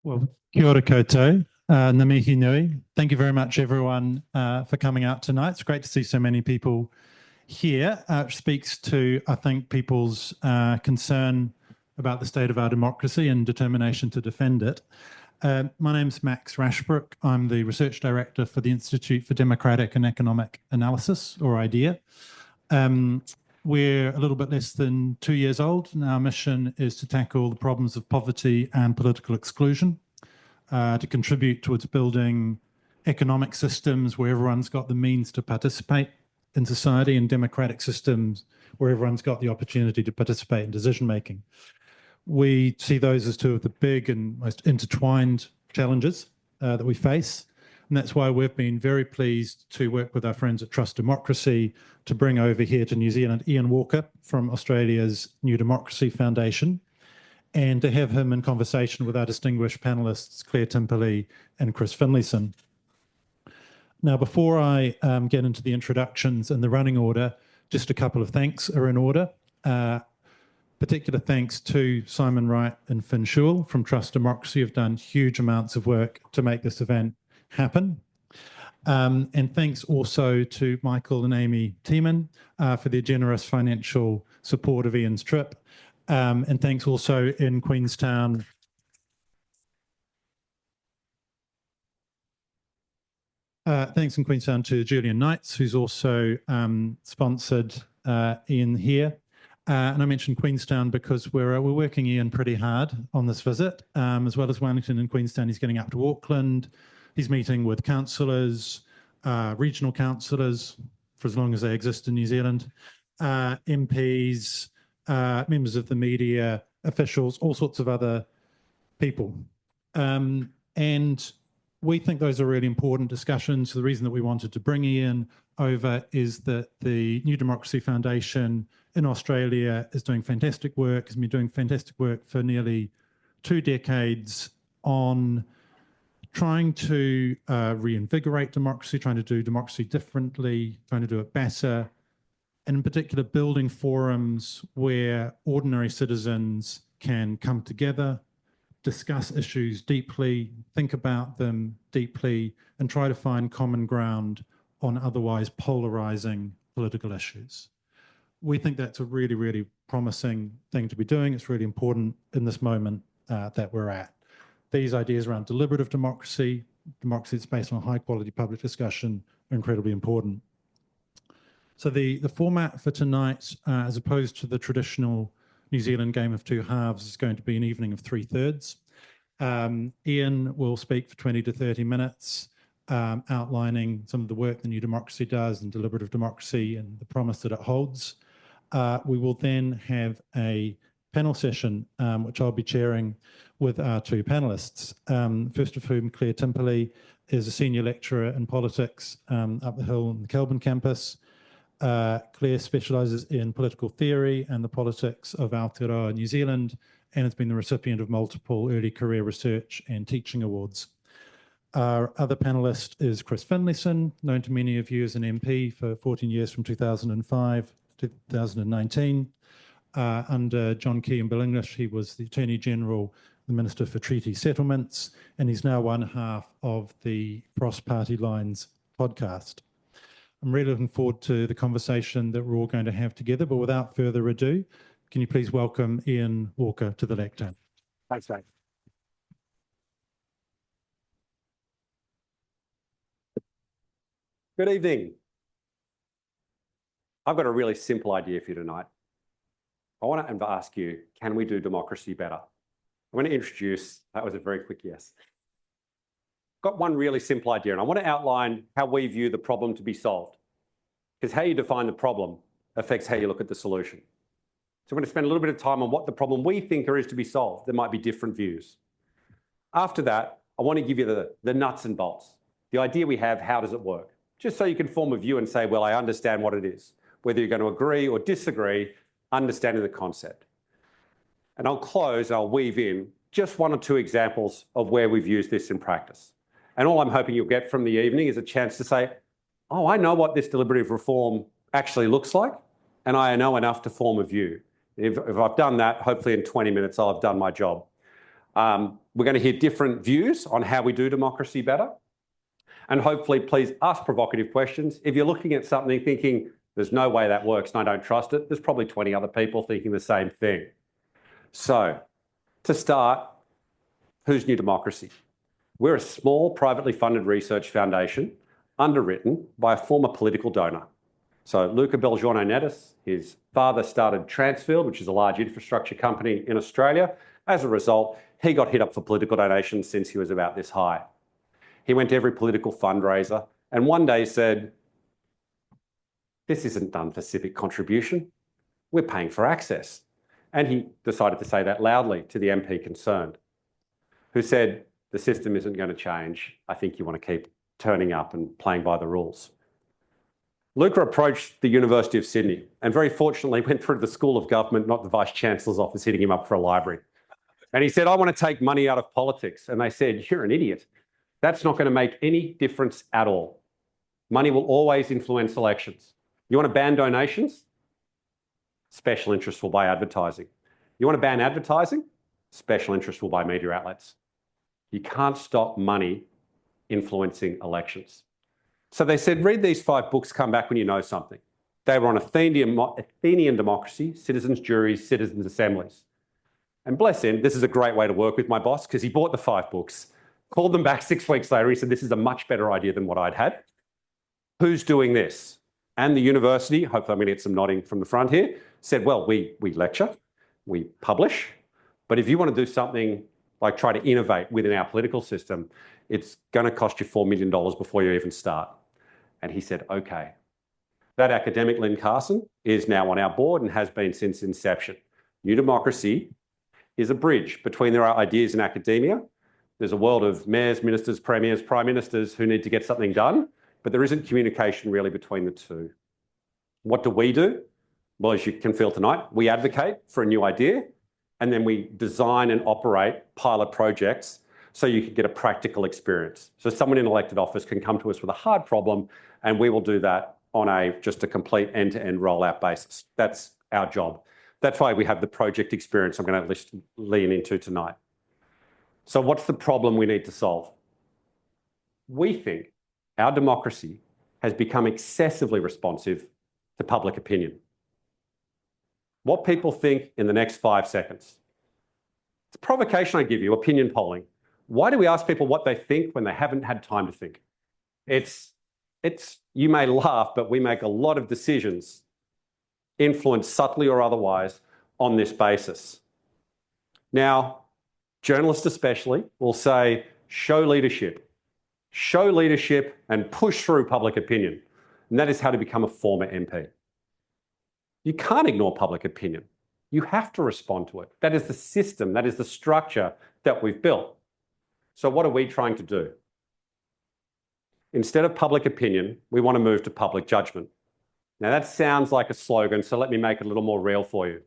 Well, kia ora koutou, ngā mihi nui. Thank you very much, everyone, for coming out tonight. It's great to see so many people here. It speaks to, I think, people's concern about the state of our democracy and determination to defend it. My name's Max Rashbrooke. I'm the Research Director for the Institute for Democratic and Economic Analysis, or IDEA. We're a little bit less than 2 years old, and our mission is to tackle the problems of poverty and political exclusion, to contribute towards building economic systems where everyone's got the means to participate in society, and democratic systems where everyone's got the opportunity to participate in decision-making. We see those as two of the big and most intertwined challenges that we face. And that's why we've been very pleased to work with our friends at Trust Democracy to bring over here to New Zealand Iain Walker from Australia's newDemocracy Foundation, and to have him in conversation with our distinguished panellists, Claire Timperley and Chris Finlayson. Now, before I get into the introductions and the running order, just a couple of thanks are in order. Particular thanks to Simon Wright and Finn Schul from Trust Democracy, who've done huge amounts of work to make this event happen. And thanks also to Michael and Amy Tiemann for their generous financial support of Ian's trip. And thanks also in Queenstown. Thanks in Queenstown to Julian Knights, who's also sponsored Ian here. And I mentioned Queenstown because we're working Ian pretty hard on this visit, as well as Wellington and Queenstown. He's getting up to Auckland. He's meeting with councillors, regional councillors, for as long as they exist in New Zealand, MPs, members of the media, officials, all sorts of other people. And we think those are really important discussions. The reason that we wanted to bring Ian over is that the newDemocracy Foundation in Australia is doing fantastic work, has been doing fantastic work for nearly 2 decades on trying to reinvigorate democracy, trying to do democracy differently, trying to do it better, and in particular building forums where ordinary citizens can come together, discuss issues deeply, think about them deeply, and try to find common ground on otherwise polarizing political issues. We think that's a really, really promising thing to be doing. It's really important in this moment that we're at. These ideas around deliberative democracy, democracy that's based on high quality public discussion, are incredibly important. So the format for tonight, as opposed to the traditional New Zealand game of 2 halves, is going to be an evening of 3/3. Ian will speak for 20 to 30 minutes, outlining some of the work the newDemocracy does and deliberative democracy and the promise that it holds. We will then have a panel session, which I'll be chairing with our 2 panellists, first of whom Claire Timperley is a senior lecturer in politics up the hill on the Kelburn campus. Claire specialises in political theory and the politics of Aotearoa New Zealand, and has been the recipient of multiple early career research and teaching awards. Our other panellist is Chris Finlayson, known to many of you as an MP for 14 years from 2005 to 2019. Under John Key and Bill English, he was the Attorney General, the Minister for Treaty Settlements, and he's now one half of the Cross Party Lines podcast. I'm really looking forward to the conversation that we're all going to have together, but without further ado, can you please welcome Iain Walker to the lectern? Thanks, mate. Good evening. I've got a really simple idea for you tonight. I want to ask you, can we do democracy better? I'm going to introduce, that was a very quick yes. Got one really simple idea, and I want to outline how we view the problem to be solved. Because how you define the problem affects how you look at the solution. So we're going to spend a little bit of time on what the problem we think there is to be solved. There might be different views. After that, I want to give you the nuts and bolts. The idea we have, how does it work? Just so you can form a view and say, well, I understand what it is. Whether you're going to agree or disagree, understanding the concept. And I'll close, I'll weave in just 1 or 2 examples of where we've used this in practice. And all I'm hoping you'll get from the evening is a chance to say, oh, I know what this deliberative reform actually looks like, and I know enough to form a view. If I've done that, hopefully in 20 minutes I'll have done my job. We're going to hear different views on how we do democracy better. And hopefully, please ask provocative questions. If you're looking at something thinking, there's no way that works and I don't trust it, there's probably 20 other people thinking the same thing. So, to start, who's newDemocracy? We're a small, privately funded research foundation underwritten by a former political donor. So Luca Belgiorno-Nettis, his father started Transfield, which is a large infrastructure company in Australia. As a result, he got hit up for political donations since he was about this high. He went to every political fundraiser and one day said, this isn't done for civic contribution. We're paying for access. And he decided to say that loudly to the MP concerned, who said, the system isn't going to change. I think you want to keep turning up and playing by the rules. Luca approached the University of Sydney and very fortunately went through the School of Government, not the Vice-Chancellor's office hitting him up for a library. And he said, I want to take money out of politics. And they said, you're an idiot. That's not going to make any difference at all. Money will always influence elections. You want to ban donations? Special interests will buy advertising. You want to ban advertising? Special interests will buy media outlets. You can't stop money influencing elections. So they said, read these 5 books, come back when you know something. They were on Athenian democracy, citizens' juries, citizens' assemblies. And bless him, this is a great way to work with my boss because he bought the 5 books, called them back 6 weeks later. He said, this is a much better idea than what I'd had. Who's doing this? And the university, hopefully I'm going to get some nodding from the front here, said, well, we lecture, we publish, but if you want to do something like try to innovate within our political system, it's going to cost you $4 million before you even start. And he said, okay. That academic, Lynn Carson, is now on our board and has been since inception. newDemocracy is a bridge between their ideas and academia. There's a world of mayors, ministers, premiers, prime ministers who need to get something done, but there isn't communication really between the two. What do we do? Well, as you can feel tonight, we advocate for a new idea, and then we design and operate pilot projects so you can get a practical experience. So someone in elected office can come to us with a hard problem, and we will do that on just a complete end-to-end rollout basis. That's our job. That's why we have the project experience I'm going to lean into tonight. So what's the problem we need to solve? We think our democracy has become excessively responsive to public opinion. What people think in the next 5 seconds. It's a provocation I give you, opinion polling. Why do we ask people what they think when they haven't had time to think? You may laugh, but we make a lot of decisions, influenced subtly or otherwise, on this basis. Now, journalists especially will say, show leadership. Show leadership and push through public opinion. And that is how to become a former MP. You can't ignore public opinion. You have to respond to it. That is the system, that is the structure that we've built. So what are we trying to do? Instead of public opinion, we want to move to public judgment. Now that sounds like a slogan, so let me make it a little more real for you.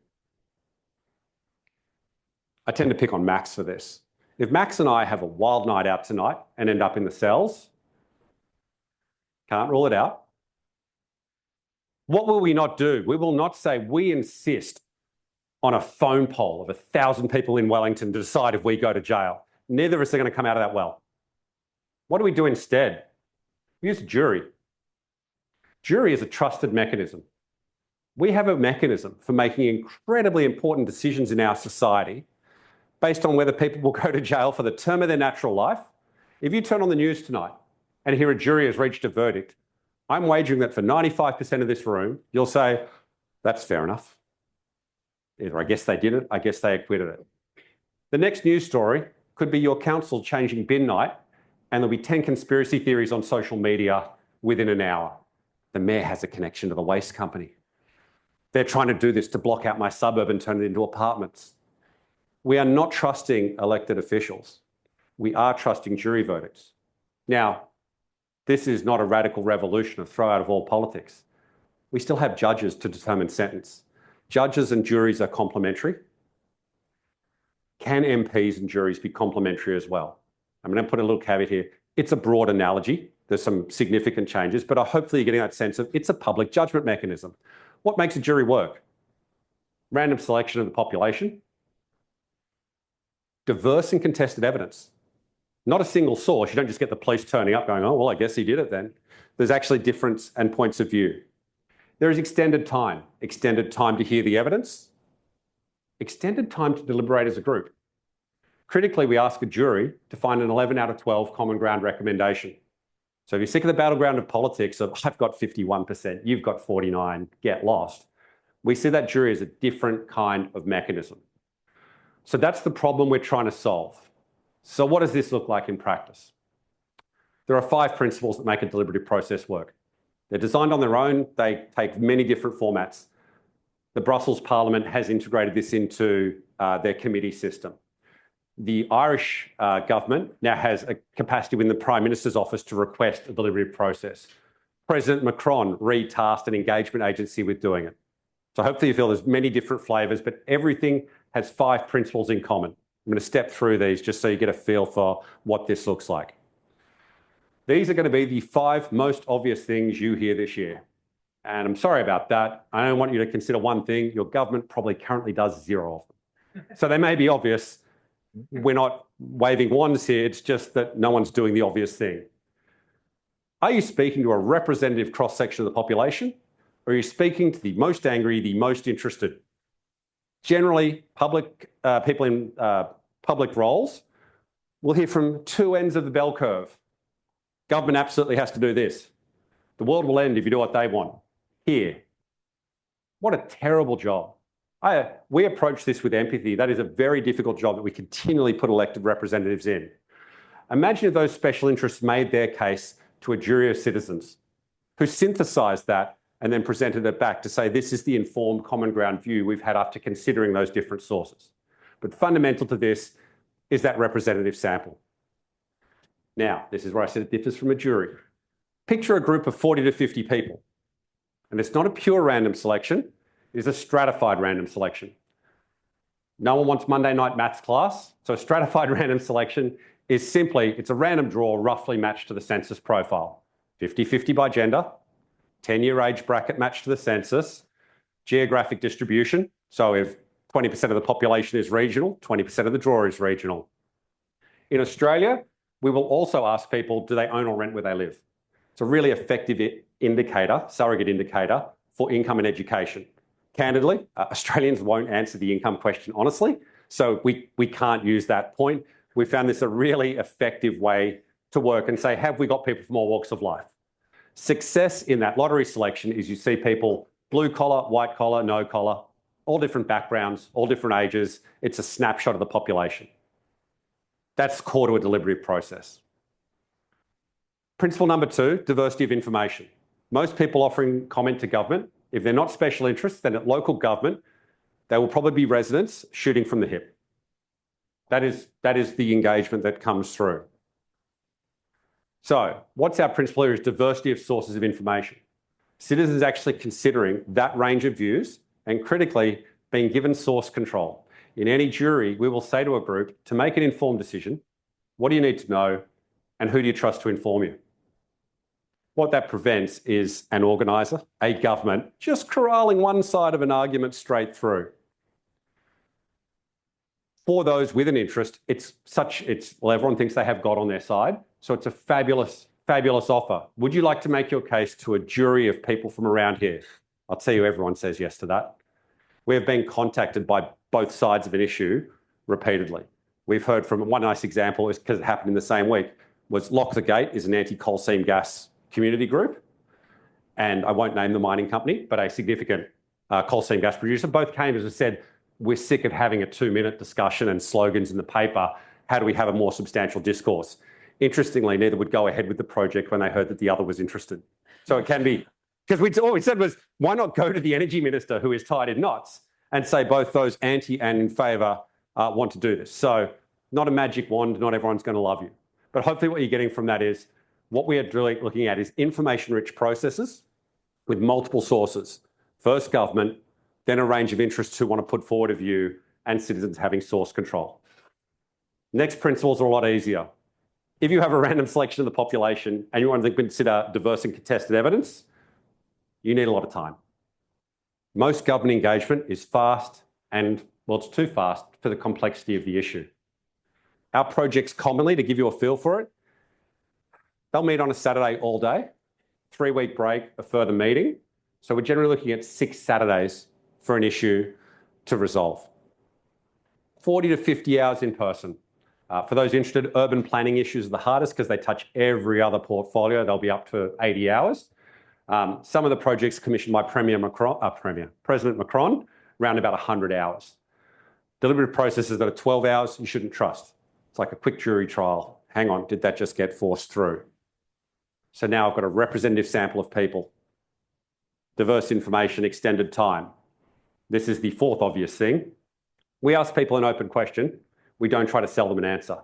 I tend to pick on Max for this. If Max and I have a wild night out tonight and end up in the cells, can't rule it out. What will we not do? We will not say we insist on a phone poll of 1,000 people in Wellington to decide if we go to jail. Neither of us are going to come out of that well. What do we do instead? We use a jury. Jury is a trusted mechanism. We have a mechanism for making incredibly important decisions in our society based on whether people will go to jail for the term of their natural life. If you turn on the news tonight and hear a jury has reached a verdict, I'm wagering that for 95% of this room, you'll say, that's fair enough. Either I guess they did it, I guess they acquitted it. The next news story could be your council changing bin night and there'll be 10 conspiracy theories on social media within an hour. The mayor has a connection to the waste company. They're trying to do this to block out my suburb and turn it into apartments. We are not trusting elected officials. We are trusting jury verdicts. Now, this is not a radical revolution of throw out of all politics. We still have judges to determine sentence. Judges and juries are complementary. Can MPs and juries be complementary as well? I'm going to put a little caveat here. It's a broad analogy. There's some significant changes, but hopefully you're getting that sense of it's a public judgment mechanism. What makes a jury work? Random selection of the population. diverse and contested evidence. Not a single source. You don't just get the police turning up going, oh, well, I guess he did it then. There's actually difference and points of view. There is extended time to hear the evidence, extended time to deliberate as a group. Critically, we ask a jury to find an 11 out of 12 common ground recommendation. So if you're sick of the battleground of politics of I've got 51%, you've got 49, get lost, we see that jury as a different kind of mechanism. So that's the problem we're trying to solve. So what does this look like in practice? There are 5 principles that make a deliberative process work. They're designed on their own. They take many different formats. The Brussels Parliament has integrated this into their committee system. The Irish government now has a capacity within the Prime Minister's office to request a deliberative process. President Macron re-tasked an engagement agency with doing it. So hopefully you feel there's many different flavours, but everything has 5 principles in common. I'm going to step through these just so you get a feel for what this looks like. These are going to be the 5 most obvious things you hear this year. And I'm sorry about that. I don't want you to consider one thing. Your government probably currently does 0 of them. So they may be obvious. We're not waving wands here. It's just that no one's doing the obvious thing. Are you speaking to a representative cross-section of the population? Or are you speaking to the most angry, the most interested? Generally, people in public roles will hear from 2 ends of the bell curve. Government absolutely has to do this. The world will end if you do what they want. Here. What a terrible job. We approach this with empathy. That is a very difficult job that we continually put elected representatives in. Imagine if those special interests made their case to a jury of citizens who synthesised that and then presented it back to say this is the informed common ground view we've had after considering those different sources. But fundamental to this is that representative sample. Now, this is where I said it differs from a jury. Picture a group of 40 to 50 people. And it's not a pure random selection, it is a stratified random selection. No one wants Monday night maths class, so a stratified random selection is simply, it's a random draw roughly matched to the census profile. 50-50 by gender, 10-year age bracket matched to the census, geographic distribution, so if 20% of the population is regional, 20% of the draw is regional. In Australia, we will also ask people, do they own or rent where they live? It's a really effective indicator, surrogate indicator for income and education. Candidly, Australians won't answer the income question honestly, so we can't use that point. We found this a really effective way to work and say, have we got people from all walks of life? Success in that lottery selection is you see people blue collar, white collar, no collar, all different backgrounds, all different ages. It's a snapshot of the population. That's core to a deliberative process. Principle number 2, diversity of information. Most people offering comment to government, if they're not special interests, then at local government, they will probably be residents shooting from the hip. That is the engagement that comes through. So what's our principle here is diversity of sources of information. Citizens actually considering that range of views and critically being given source control. In any jury, we will say to a group, to make an informed decision, what do you need to know and who do you trust to inform you? What that prevents is an organiser, a government, just corralling one side of an argument straight through. For those with an interest, well, everyone thinks they have God on their side, so it's a fabulous, fabulous offer. Would you like to make your case to a jury of people from around here? I'll tell you, everyone says yes to that. We have been contacted by both sides of an issue repeatedly. We've heard from one nice example, is because it happened in the same week, was Lock the Gate is an anti-coal seam gas community group, and I won't name the mining company, but a significant coal seam gas producer. Both came and said, we're sick of having a 2-minute discussion and slogans in the paper. How do we have a more substantial discourse? Interestingly, neither would go ahead with the project when they heard that the other was interested. So it can be, because all we said was, why not go to the energy minister who is tied in knots and say both those anti and in favour want to do this. So not a magic wand, not everyone's going to love you. But hopefully what you're getting from that is, what we are really looking at is information-rich processes with multiple sources. First government, then a range of interests who want to put forward a view, and citizens having source control. Next principles are a lot easier. If you have a random selection of the population and you want to consider diverse and contested evidence, you need a lot of time. Most government engagement is fast and, well, it's too fast for the complexity of the issue. Our projects commonly, to give you a feel for it, they'll meet on a Saturday all day, 3-week break, a further meeting. So we're generally looking at 6 Saturdays for an issue to resolve. 40 to 50 hours in person. For those interested, urban planning issues are the hardest because they touch every other portfolio. They'll be up to 80 hours. Some of the projects commissioned by President Macron, around about 100 hours. Deliberative processes that are 12 hours, you shouldn't trust. It's like a quick jury trial. Hang on, did that just get forced through? So now I've got a representative sample of people. Diverse information, extended time. This is the fourth obvious thing. We ask people an open question. We don't try to sell them an answer.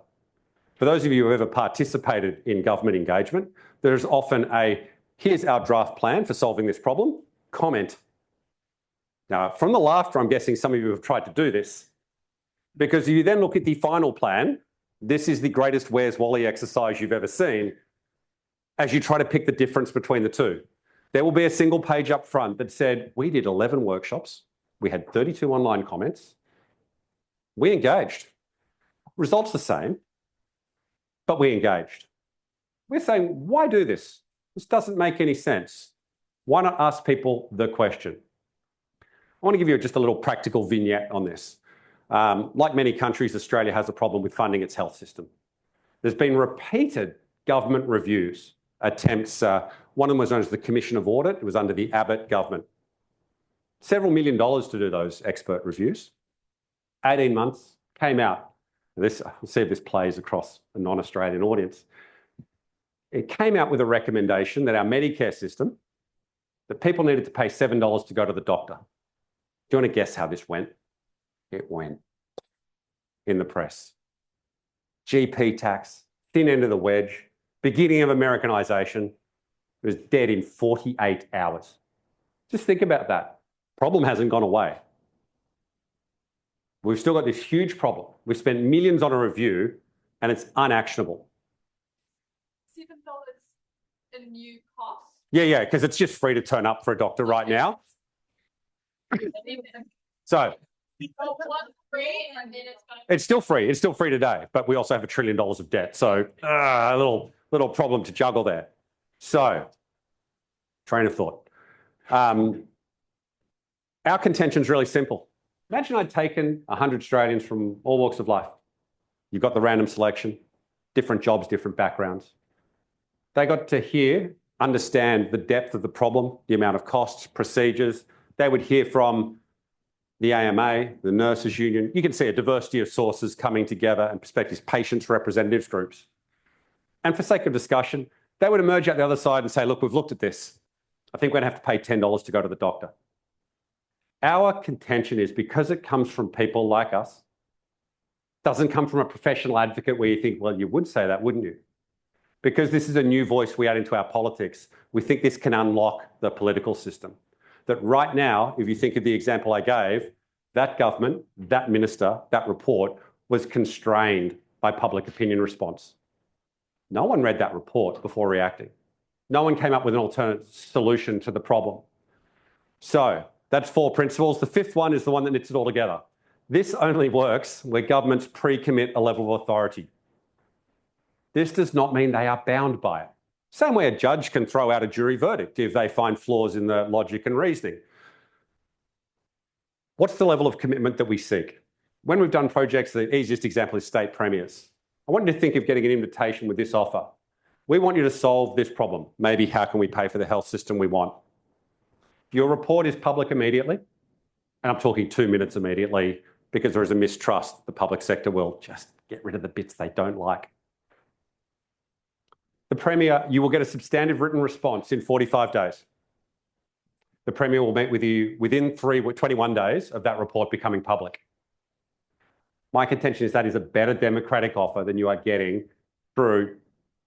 For those of you who have ever participated in government engagement, there's often a, here's our draft plan for solving this problem, comment. Now, from the laughter, I'm guessing some of you have tried to do this, because if you then look at the final plan, this is the greatest Where's Wally exercise you've ever seen as you try to pick the difference between the two. There will be a single page up front that said, we did 11 workshops, we had 32 online comments, we engaged. Results the same, but we engaged. We're saying, why do this? This doesn't make any sense. Why not ask people the question? I want to give you just a little practical vignette on this. Like many countries, Australia has a problem with funding its health system. There's been repeated government reviews, attempts. One of them was known as the Commission of Audit. It was under the Abbott government. Several $1 million to do those expert reviews. 18 months, came out. This, we'll see if this plays across a non-Australian audience. It came out with a recommendation that our Medicare system, that people needed to pay $7 to go to the doctor. Do you want to guess how this went? It went in the press. GP tax, thin end of the wedge, beginning of Americanisation. It was dead in 48 hours. Just think about that. Problem hasn't gone away. We've still got this huge problem. We've spent millions on a review and it's unactionable. $7 a new cost? Yeah, because it's just free to turn up for a doctor right now. So free and then it's still free. It's still free today, but we also have $1 trillion of debt. So a little problem to juggle there. So, train of thought. Our contention is really simple. Imagine I'd taken 100 Australians from all walks of life. You've got the random selection, different jobs, different backgrounds. They got to hear, understand the depth of the problem, the amount of costs, procedures. They would hear from the AMA, the nurses union. You can see a diversity of sources coming together and perspectives, patients, representatives groups. And for sake of discussion, they would emerge out the other side and say, look, we've looked at this. I think we're going to have to pay $10 to go to the doctor. Our contention is because it comes from people like us, doesn't come from a professional advocate where you think, well, you would say that, wouldn't you? Because this is a new voice we add into our politics. We think this can unlock the political system. That right now, if you think of the example I gave, that government, that minister, that report was constrained by public opinion response. No one read that report before reacting. No one came up with an alternate solution to the problem. So that's 4 principles. The 5th one is the one that knits it all together. This only works where governments pre-commit a level of authority. This does not mean they are bound by it. Same way a judge can throw out a jury verdict if they find flaws in the logic and reasoning. What's the level of commitment that we seek? When we've done projects, the easiest example is state premiers. I want you to think of getting an invitation with this offer. We want you to solve this problem. Maybe how can we pay for the health system we want? Your report is public immediately, and I'm talking 2 minutes immediately because there is a mistrust. The public sector will just get rid of the bits they don't like. The Premier, you will get a substantive written response in 45 days. The Premier will meet with you within 21 days of that report becoming public. My contention is that is a better democratic offer than you are getting through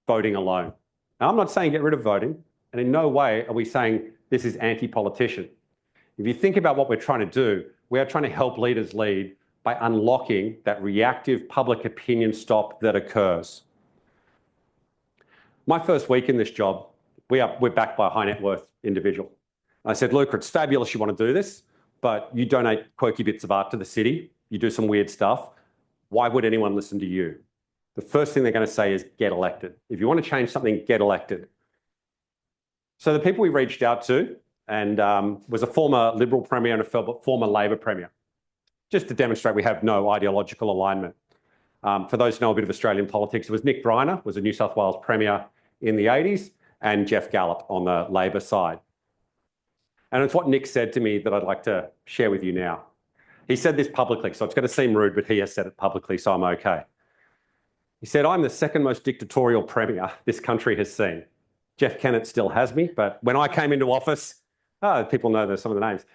voting alone. Now, I'm not saying get rid of voting, and in no way are we saying this is anti-politician. If you think about what we're trying to do, we are trying to help leaders lead by unlocking that reactive public opinion stop that occurs. My first week in this job, we're backed by a high net worth individual. I said, Luca, it's fabulous you want to do this, but you donate quirky bits of art to the city. You do some weird stuff. Why would anyone listen to you? the first thing they're going to say is get elected. If you want to change something, get elected. So the people we reached out to and was a former Liberal Premier and a former Labor Premier, just to demonstrate we have no ideological alignment. For those who know a bit of Australian politics, it was Nick Greiner, was a New South Wales Premier in the 80s, and Jeff Gallop on the Labor side. And it's what Nick said to me that I'd like to share with you now. He said this publicly, so it's going to seem rude, but he has said it publicly, so I'm okay. He said, I'm the second most dictatorial Premier this country has seen. Jeff Kennett still has me, but when I came into office, people know some of the names.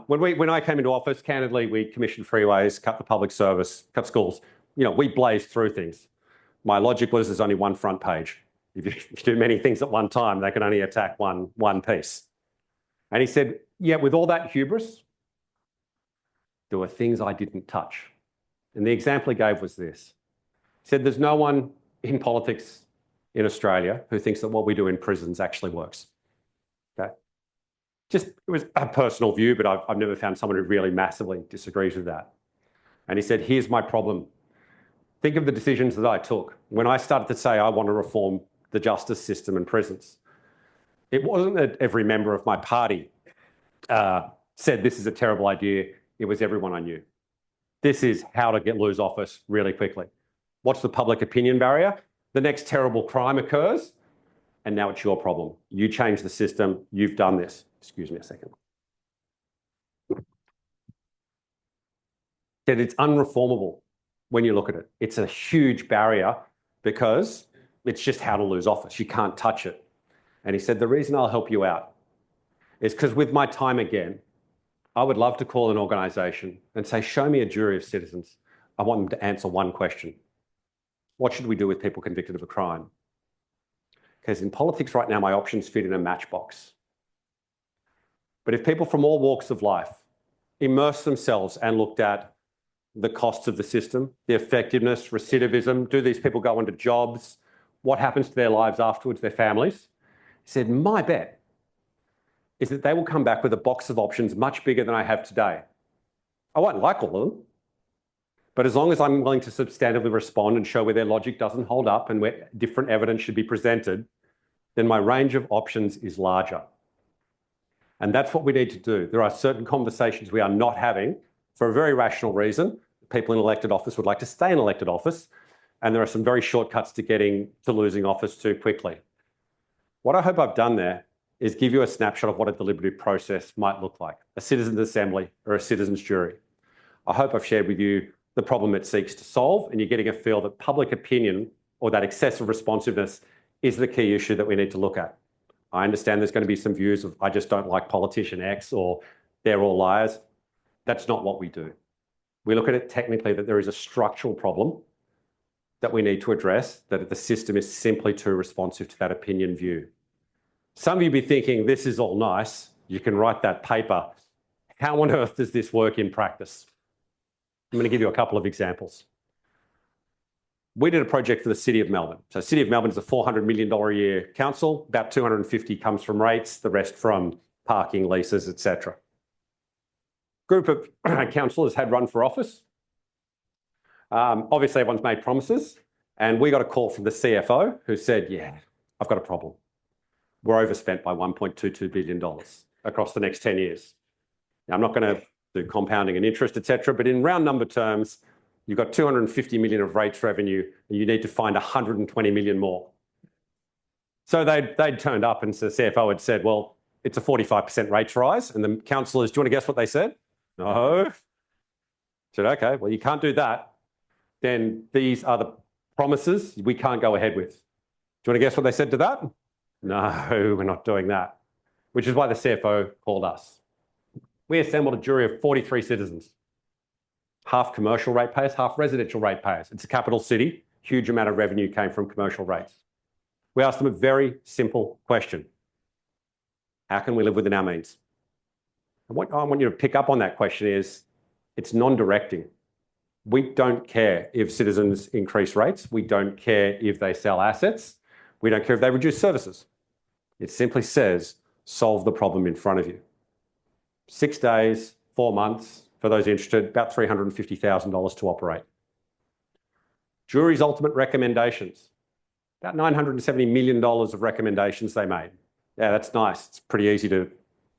When I came into office, candidly, we commissioned freeways, cut the public service, cut schools. You know, we blazed through things. My logic was there's only one front page. If you do many things at one time, they can only attack one piece. And he said, yeah, with all that hubris, there were things I didn't touch. And the example he gave was this. He said, there's no one in politics in Australia who thinks that what we do in prisons actually works. Okay? It was a personal view, but I've never found someone who really massively disagrees with that. And he said, here's my problem. Think of the decisions that I took. When I started to say I want to reform the justice system and prisons, it wasn't that every member of my party said this is a terrible idea. It was everyone I knew. This is how to lose office really quickly. What's the public opinion barrier? The next terrible crime occurs, and now it's your problem. You change the system. You've done this. Excuse me a second. That it's unreformable when you look at it. It's a huge barrier because it's just how to lose office. You can't touch it. And he said, the reason I'll help you out is because with my time again, I would love to call an organisation and say, show me a jury of citizens. I want them to answer one question. What should we do with people convicted of a crime? Because in politics right now, my options fit in a matchbox. But if people from all walks of life immerse themselves and looked at the costs of the system, the effectiveness, recidivism, do these people go into jobs? What happens to their lives afterwards, their families? He said, my bet is that they will come back with a box of options much bigger than I have today. I won't like all of them, but as long as I'm willing to substantively respond and show where their logic doesn't hold up and where different evidence should be presented, then my range of options is larger. And that's what we need to do. There are certain conversations we are not having for a very rational reason. People in elected office would like to stay in elected office, and there are some very shortcuts to losing office too quickly. What I hope I've done there is give you a snapshot of what a deliberative process might look like, a citizens' assembly or a citizens' jury. I hope I've shared with you the problem it seeks to solve, and you're getting a feel that public opinion or that excessive responsiveness is the key issue that we need to look at. I understand there's going to be some views of I just don't like politician X or they're all liars. That's not what we do. We look at it technically that there is a structural problem that we need to address, that the system is simply too responsive to that opinion view. Some of you be thinking, this is all nice. You can write that paper. How on earth does this work in practice? I'm going to give you a couple of examples. We did a project for the City of Melbourne. So City of Melbourne is a $400 million a year council. About 250 comes from rates, the rest from parking, leases, etc. Group of councillors had run for office. Obviously, everyone's made promises. And we got a call from the CFO who said, yeah, I've got a problem. We're overspent by $1.22 billion across the next 10 years. Now, I'm not going to do compounding and interest, etc. But in round number terms, you've got 250 million of rates revenue, and you need to find 120 million more. So they'd turned up, and the CFO had said, well, it's a 45% rates rise. And the councillors, do you want to guess what they said? No. I said, okay, well, you can't do that. Then these are the promises we can't go ahead with. Do you want to guess what they said to that? No, we're not doing that. Which is why the CFO called us. We assembled a jury of 43 citizens. Half commercial ratepayers, half residential ratepayers. It's a capital city. Huge amount of revenue came from commercial rates. We asked them a very simple question. How can we live within our means? And what I want you to pick up on that question is, it's non-directing. We don't care if citizens increase rates. We don't care if they sell assets. We don't care if they reduce services. It simply says, solve the problem in front of you. 6 days, 4 months, for those interested, about $350,000 to operate. Jury's ultimate recommendations. About $970 million of recommendations they made. Yeah, that's nice. It's pretty easy to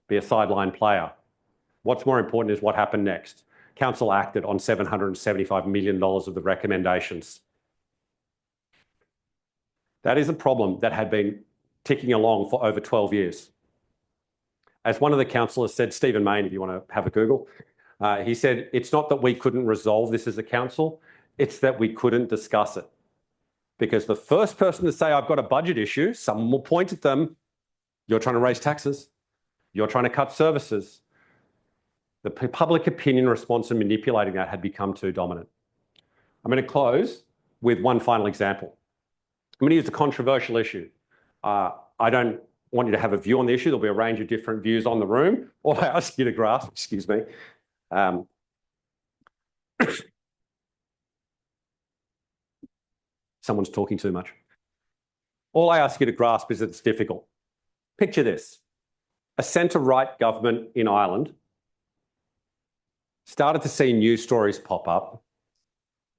be a sideline player. What's more important is what happened next. Council acted on $775 million of the recommendations. That is a problem that had been ticking along for over 12 years. As one of the councillors said, Stephen Mayne, if you want to have a Google, he said, it's not that we couldn't resolve this as a council, it's that we couldn't discuss it. Because the first person to say, I've got a budget issue, someone will point at them, you're trying to raise taxes, you're trying to cut services. The public opinion response and manipulating that had become too dominant. I'm going to close with one final example. I'm going to use a controversial issue. I don't want you to have a view on the issue. There'll be a range of different views on the room. All I ask you to grasp, excuse me, someone's talking too much. All I ask you to grasp is that it's difficult. Picture this. A centre-right government in Ireland started to see news stories pop up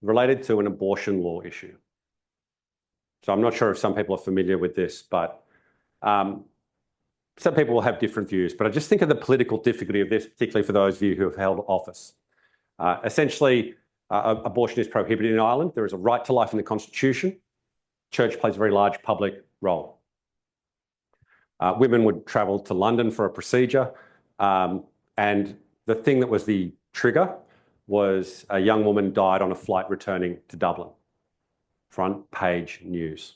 related to an abortion law issue. So I'm not sure if some people are familiar with this, but some people will have different views. But I just think of the political difficulty of this, particularly for those of you who have held office. Essentially, abortion is prohibited in Ireland. There is a right to life in the Constitution. Church plays a very large public role. Women would travel to London for a procedure. And the thing that was the trigger was a young woman died on a flight returning to Dublin. Front page news.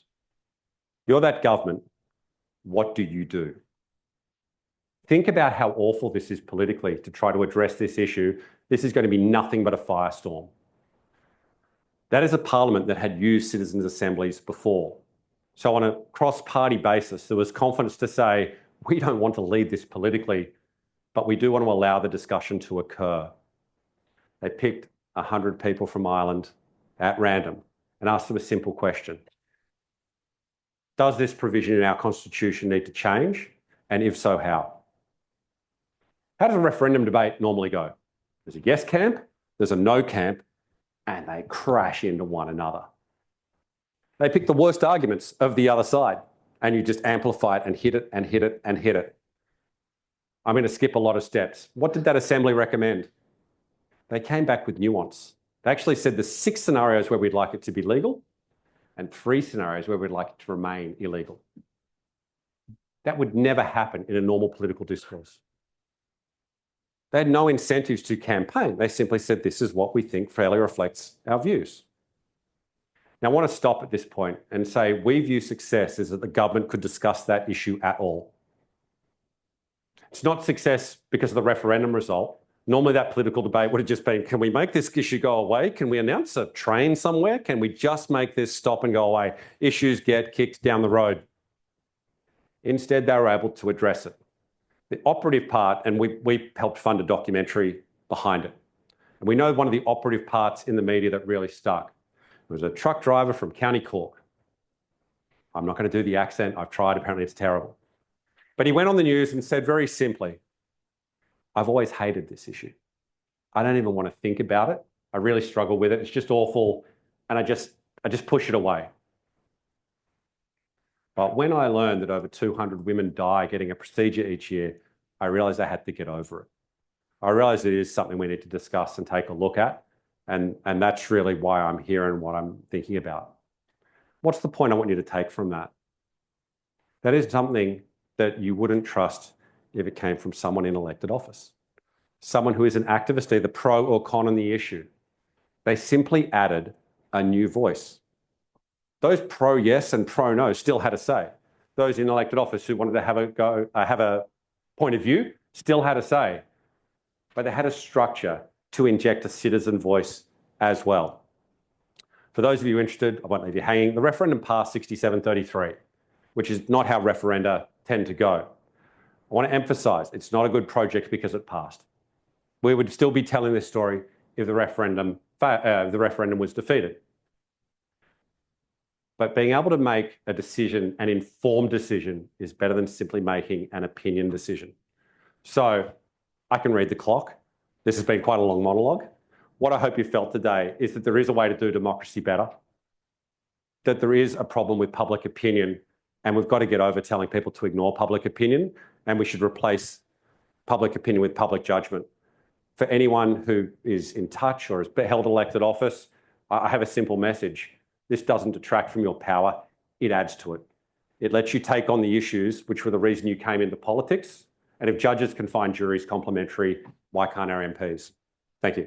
You're that government. What do you do? Think about how awful this is politically to try to address this issue. This is going to be nothing but a firestorm. That is a parliament that had used citizens' assemblies before. So on a cross-party basis, there was confidence to say, we don't want to lead this politically, but we do want to allow the discussion to occur. They picked 100 people from Ireland at random and asked them a simple question. Does this provision in our constitution need to change? And if so, how? How does a referendum debate normally go? There's a yes camp, there's a no camp, and they crash into one another. They pick the worst arguments of the other side, and you just amplify it and hit it and hit it and hit it. I'm going to skip a lot of steps. What did that assembly recommend? They came back with nuance. They actually said there's 6 scenarios where we'd like it to be legal and 3 scenarios where we'd like it to remain illegal. That would never happen in a normal political discourse. They had no incentives to campaign. They simply said, this is what we think fairly reflects our views. Now, I want to stop at this point and say we view success as that the government could discuss that issue at all. It's not success because of the referendum result. Normally that political debate would have just been, can we make this issue go away? Can we announce a train somewhere? Can we just make this stop and go away? Issues get kicked down the road. Instead, they were able to address it. The operative part, and we helped fund a documentary behind it. And we know one of the operative parts in the media that really stuck. It was a truck driver from County Cork. I'm not going to do the accent. I've tried. Apparently it's terrible. But he went on the news and said very simply, I've always hated this issue. I don't even want to think about it. I really struggle with it. It's just awful. And I just push it away. But when I learned that over 200 women die getting a procedure each year, I realised I had to get over it. I realised it is something we need to discuss and take a look at. And that's really why I'm here and what I'm thinking about. What's the point I want you to take from that? That is something that you wouldn't trust if it came from someone in elected office. Someone who is an activist, either pro or con on the issue. They simply added a new voice. Those pro-yes and pro-no still had a say. Those in elected office who wanted to have a point of view still had a say. But they had a structure to inject a citizen voice as well. For those of you interested, I won't leave you hanging, the referendum passed 67-33, which is not how referenda tend to go. I want to emphasise it's not a good project because it passed. We would still be telling this story if the referendum was defeated. But being able to make a decision, an informed decision, is better than simply making an opinion decision. So I can read the clock. This has been quite a long monologue. What I hope you felt today is that there is a way to do democracy better. that there is a problem with public opinion, and we've got to get over telling people to ignore public opinion, and we should replace public opinion with public judgment. For anyone who is in touch or has held elected office, I have a simple message. This doesn't detract from your power, it adds to it. It lets you take on the issues which were the reason you came into politics. And if judges can find juries complementary, why can't our MPs? Thank you.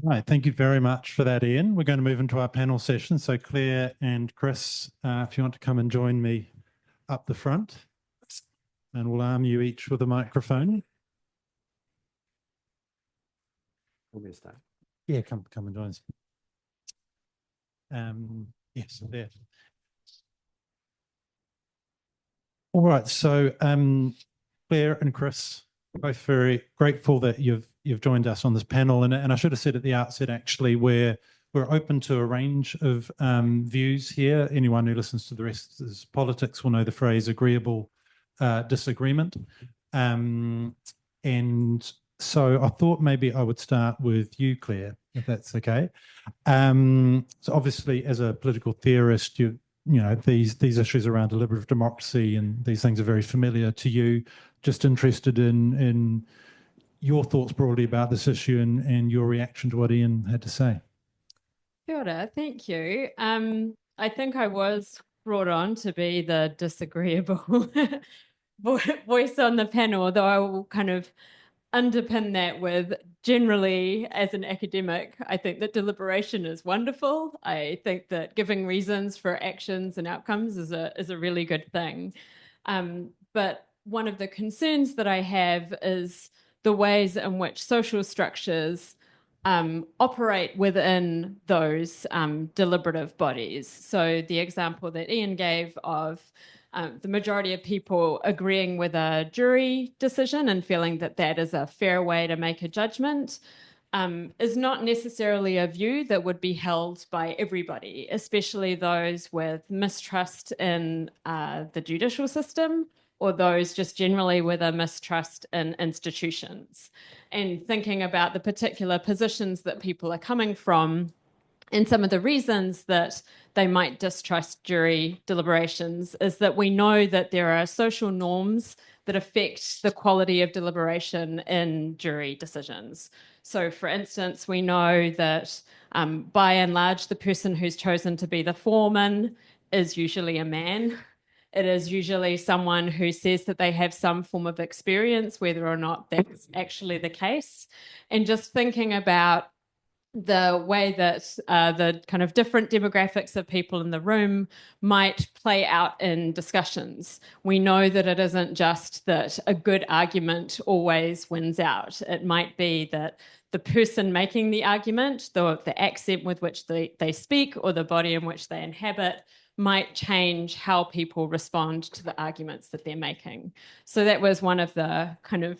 Right, thank you very much for that, Iain. We're going to move into our panel session. So Claire and Chris, if you want to come and join me up the front, and we'll arm you each with a microphone. Yeah, come and join us. Yes, there. All right, so Claire and Chris, both very grateful that you've joined us on this panel, and I should have said at the outset, actually, we're open to a range of views here. Anyone who listens to the rest of this politics will know the phrase agreeable disagreement. And so I thought maybe I would start with you, Claire, if that's okay. So obviously, as a political theorist, you know these issues around deliberative democracy and these things are very familiar to you. Just interested in your thoughts broadly about this issue and your reaction to what Iain had to say. Kia ora, thank you. I think I was brought on to be the disagreeable voice on the panel, although I will kind of underpin that with generally, as an academic, I think that deliberation is wonderful. I think that giving reasons for actions and outcomes is a really good thing. But one of the concerns that I have is the ways in which social structures operate within those deliberative bodies. So the example that Iain gave of the majority of people agreeing with a jury decision and feeling that that is a fair way to make a judgment is not necessarily a view that would be held by everybody, especially those with mistrust in the judicial system, or those just generally with a mistrust in institutions. And thinking about the particular positions that people are coming from and some of the reasons that they might distrust jury deliberations is that we know that there are social norms that affect the quality of deliberation in jury decisions. So, for instance, we know that by and large, the person who's chosen to be the foreman is usually a man. It is usually someone who says that they have some form of experience, whether or not that's actually the case. And just thinking about the way that the kind of different demographics of people in the room might play out in discussions. We know that it isn't just that a good argument always wins out. It might be that the person making the argument, the accent with which they speak, or the body in which they inhabit, might change how people respond to the arguments that they're making. So that was one of the kind of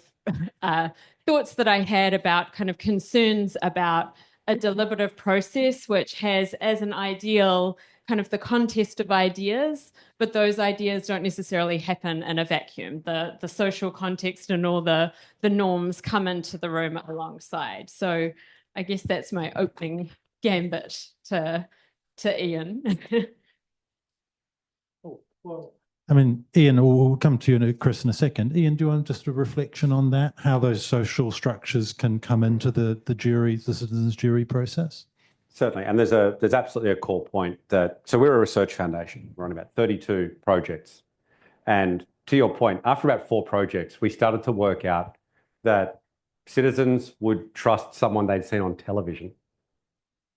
thoughts that I had about kind of concerns about a deliberative process which has as an ideal kind of the contest of ideas, but those ideas don't necessarily happen in a vacuum. The social context and all the norms come into the room alongside. So I guess that's my opening gambit to Iain. I mean, Iain, we'll come to you and Chris in a second. Iain, do you want just a reflection on that, how those social structures can come into the citizens' jury process? Certainly, and there's absolutely a core point that, so we're a research foundation, we're on about 32 projects. And to your point, after about 4 projects, we started to work out that citizens would trust someone they'd seen on television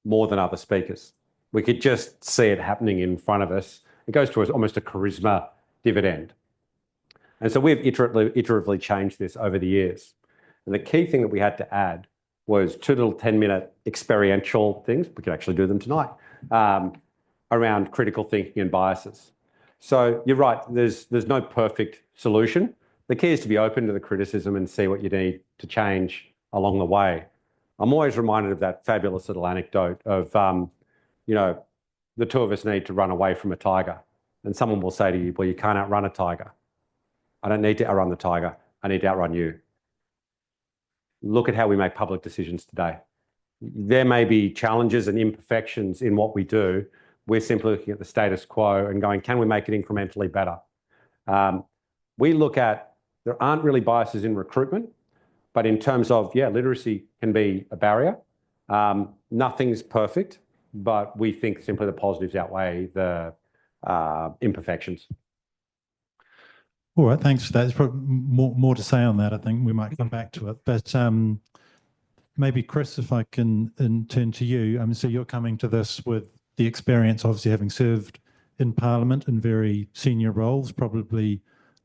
more than other speakers. We could just see it happening in front of us. It goes to almost a charisma dividend. And so we've iteratively changed this over the years. And the key thing that we had to add was 2 little 10-minute experiential things, we could actually do them tonight, around critical thinking and biases. So you're right, there's no perfect solution. The key is to be open to the criticism and see what you need to change along the way. I'm always reminded of that fabulous little anecdote of, you know, the two of us need to run away from a tiger. And someone will say to you, well, you can't outrun a tiger. I don't need to outrun the tiger. I need to outrun you. Look at how we make public decisions today. There may be challenges and imperfections in what we do. We're simply looking at the status quo and going, can we make it incrementally better? We look at, there aren't really biases in recruitment, but in terms of, yeah, literacy can be a barrier. Nothing's perfect, but we think simply the positives outweigh the imperfections. All right, thanks for that. There's probably more to say on that. I think we might come back to it, but maybe Chris, if I can turn to you. So you're coming to this with the experience, obviously having served in Parliament in very senior roles, probably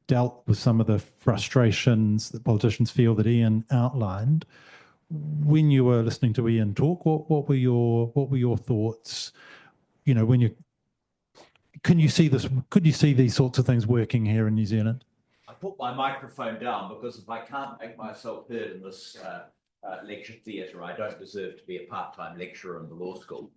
dealt with some of the frustrations that politicians feel that Iain outlined. When you were listening to Iain talk, what were your thoughts? You know, could you see these sorts of things working here in New Zealand? I put my microphone down because if I can't make myself heard in this lecture theatre, I don't deserve to be a part-time lecturer in the law school.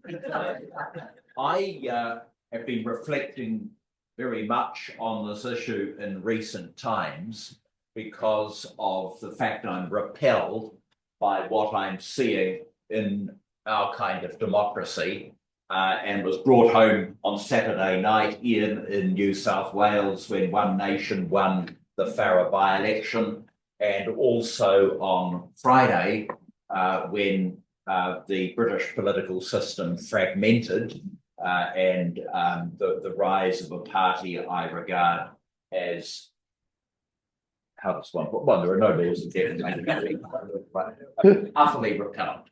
I have been reflecting very much on this issue in recent times because of the fact I'm repelled by what I'm seeing in our kind of democracy, and was brought home on Saturday night in New South Wales when One Nation won the Farrer by-election, and also on Friday when the British political system fragmented and the rise of a party I regard as, how does one put, well, there are no laws in there, utterly repellent.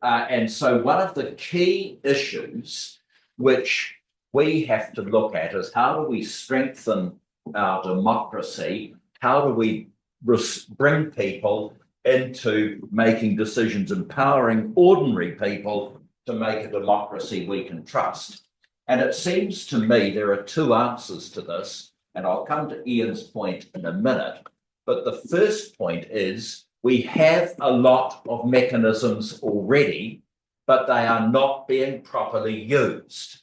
And so one of the key issues which we have to look at is how do we strengthen our democracy? How do we bring people into making decisions, empowering ordinary people to make a democracy we can trust? And it seems to me there are two answers to this, and I'll come to Iain's point in a minute. But the first point is we have a lot of mechanisms already, but they are not being properly used.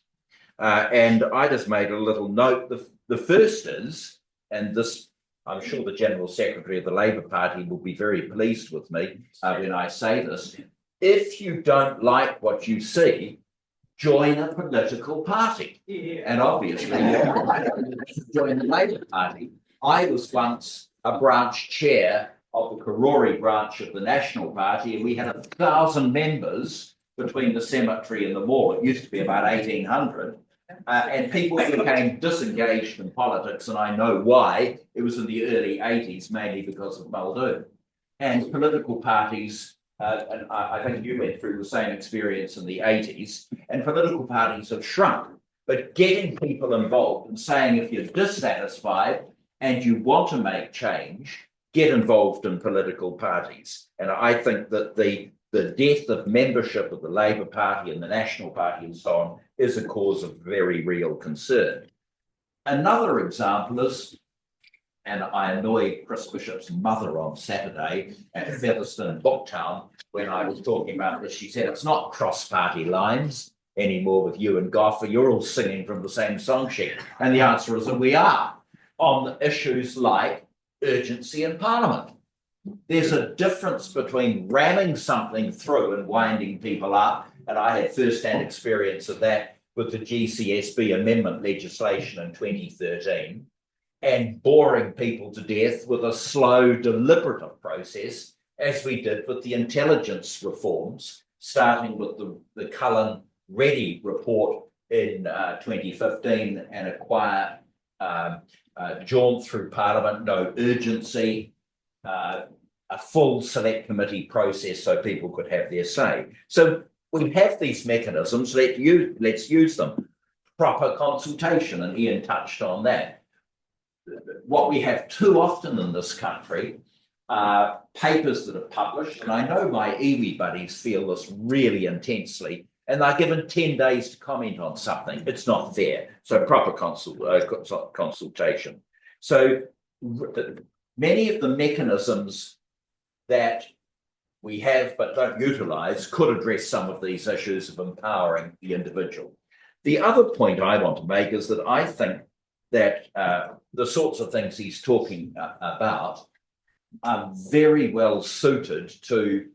And I just made a little note. The first is, and this, I'm sure the General Secretary of the Labour Party will be very pleased with me when I say this, if you don't like what you see, join a political party. And obviously, join the Labour Party. I was once a branch chair of the Karori branch of the National Party, and we had 1,000 members between the cemetery and the mall. It used to be about 1,800. And people became disengaged in politics, and I know why. It was in the early 80s, mainly because of Muldoon. And political parties, and I think you went through the same experience in the 80s, and political parties have shrunk. But getting people involved and saying if you're dissatisfied and you want to make change, get involved in political parties. And I think that the death of membership of the Labour Party and the National Party and so on is a cause of very real concern. Another example is, and I annoyed Chris Bishop's mother on Saturday at Featherston Booktown when I was talking about this. She said, it's not cross-party lines anymore with you and Goffer. You're all singing from the same song sheet. And the answer is that we are on issues like urgency in Parliament. There's a difference between ramming something through and winding people up, and I had first-hand experience of that with the GCSB amendment legislation in 2013, and boring people to death with a slow, deliberative process, as we did with the intelligence reforms, starting with the Cullen-Reddy report in 2015 and a quiet jaunt through Parliament, no urgency, a full select committee process so people could have their say. So we have these mechanisms, let's use them. Proper consultation, and Iain touched on that. What we have too often in this country are papers that are published, and I know my iwi buddies feel this really intensely, and they're given 10 days to comment on something. It's not fair. So proper consultation. So many of the mechanisms that we have but don't utilise could address some of these issues of empowering the individual. The other point I want to make is that I think that the sorts of things he's talking about are very well suited to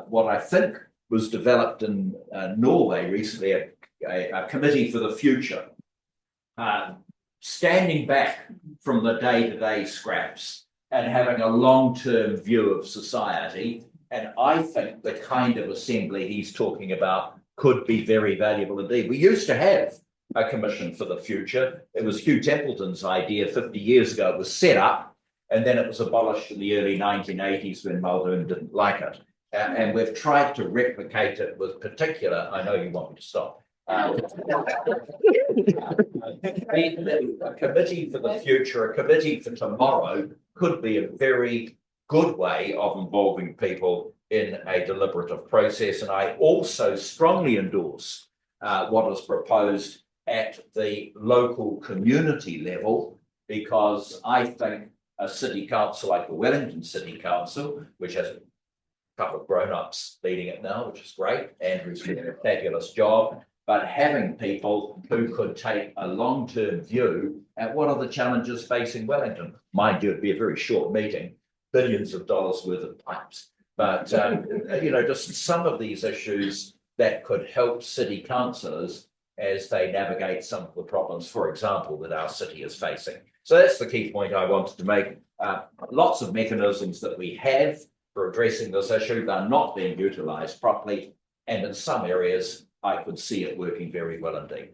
what I think was developed in Norway recently, a committee for the future, standing back from the day-to-day scraps and having a long-term view of society. And I think the kind of assembly he's talking about could be very valuable indeed. We used to have a commission for the future. It was Hugh Templeton's idea 50 years ago. It was set up, and then it was abolished in the early 1980s when Muldoon didn't like it. And we've tried to replicate it with particular, I know you want me to stop, a committee for the future, a committee for tomorrow could be a very good way of involving people in a deliberative process. And I also strongly endorse what is proposed at the local community level, because I think a city council like the Wellington City Council, which has a couple of grown-ups leading it now, which is great, Andrew's doing a fabulous job, but having people who could take a long-term view at what are the challenges facing Wellington. Mind you, it'd be a very short meeting, billions of dollars worth of pipes, but you know, just some of these issues that could help city councillors as they navigate some of the problems, for example, that our city is facing. So that's the key point I wanted to make. Lots of mechanisms that we have for addressing this issue are not being utilised properly, and in some areas I could see it working very well indeed.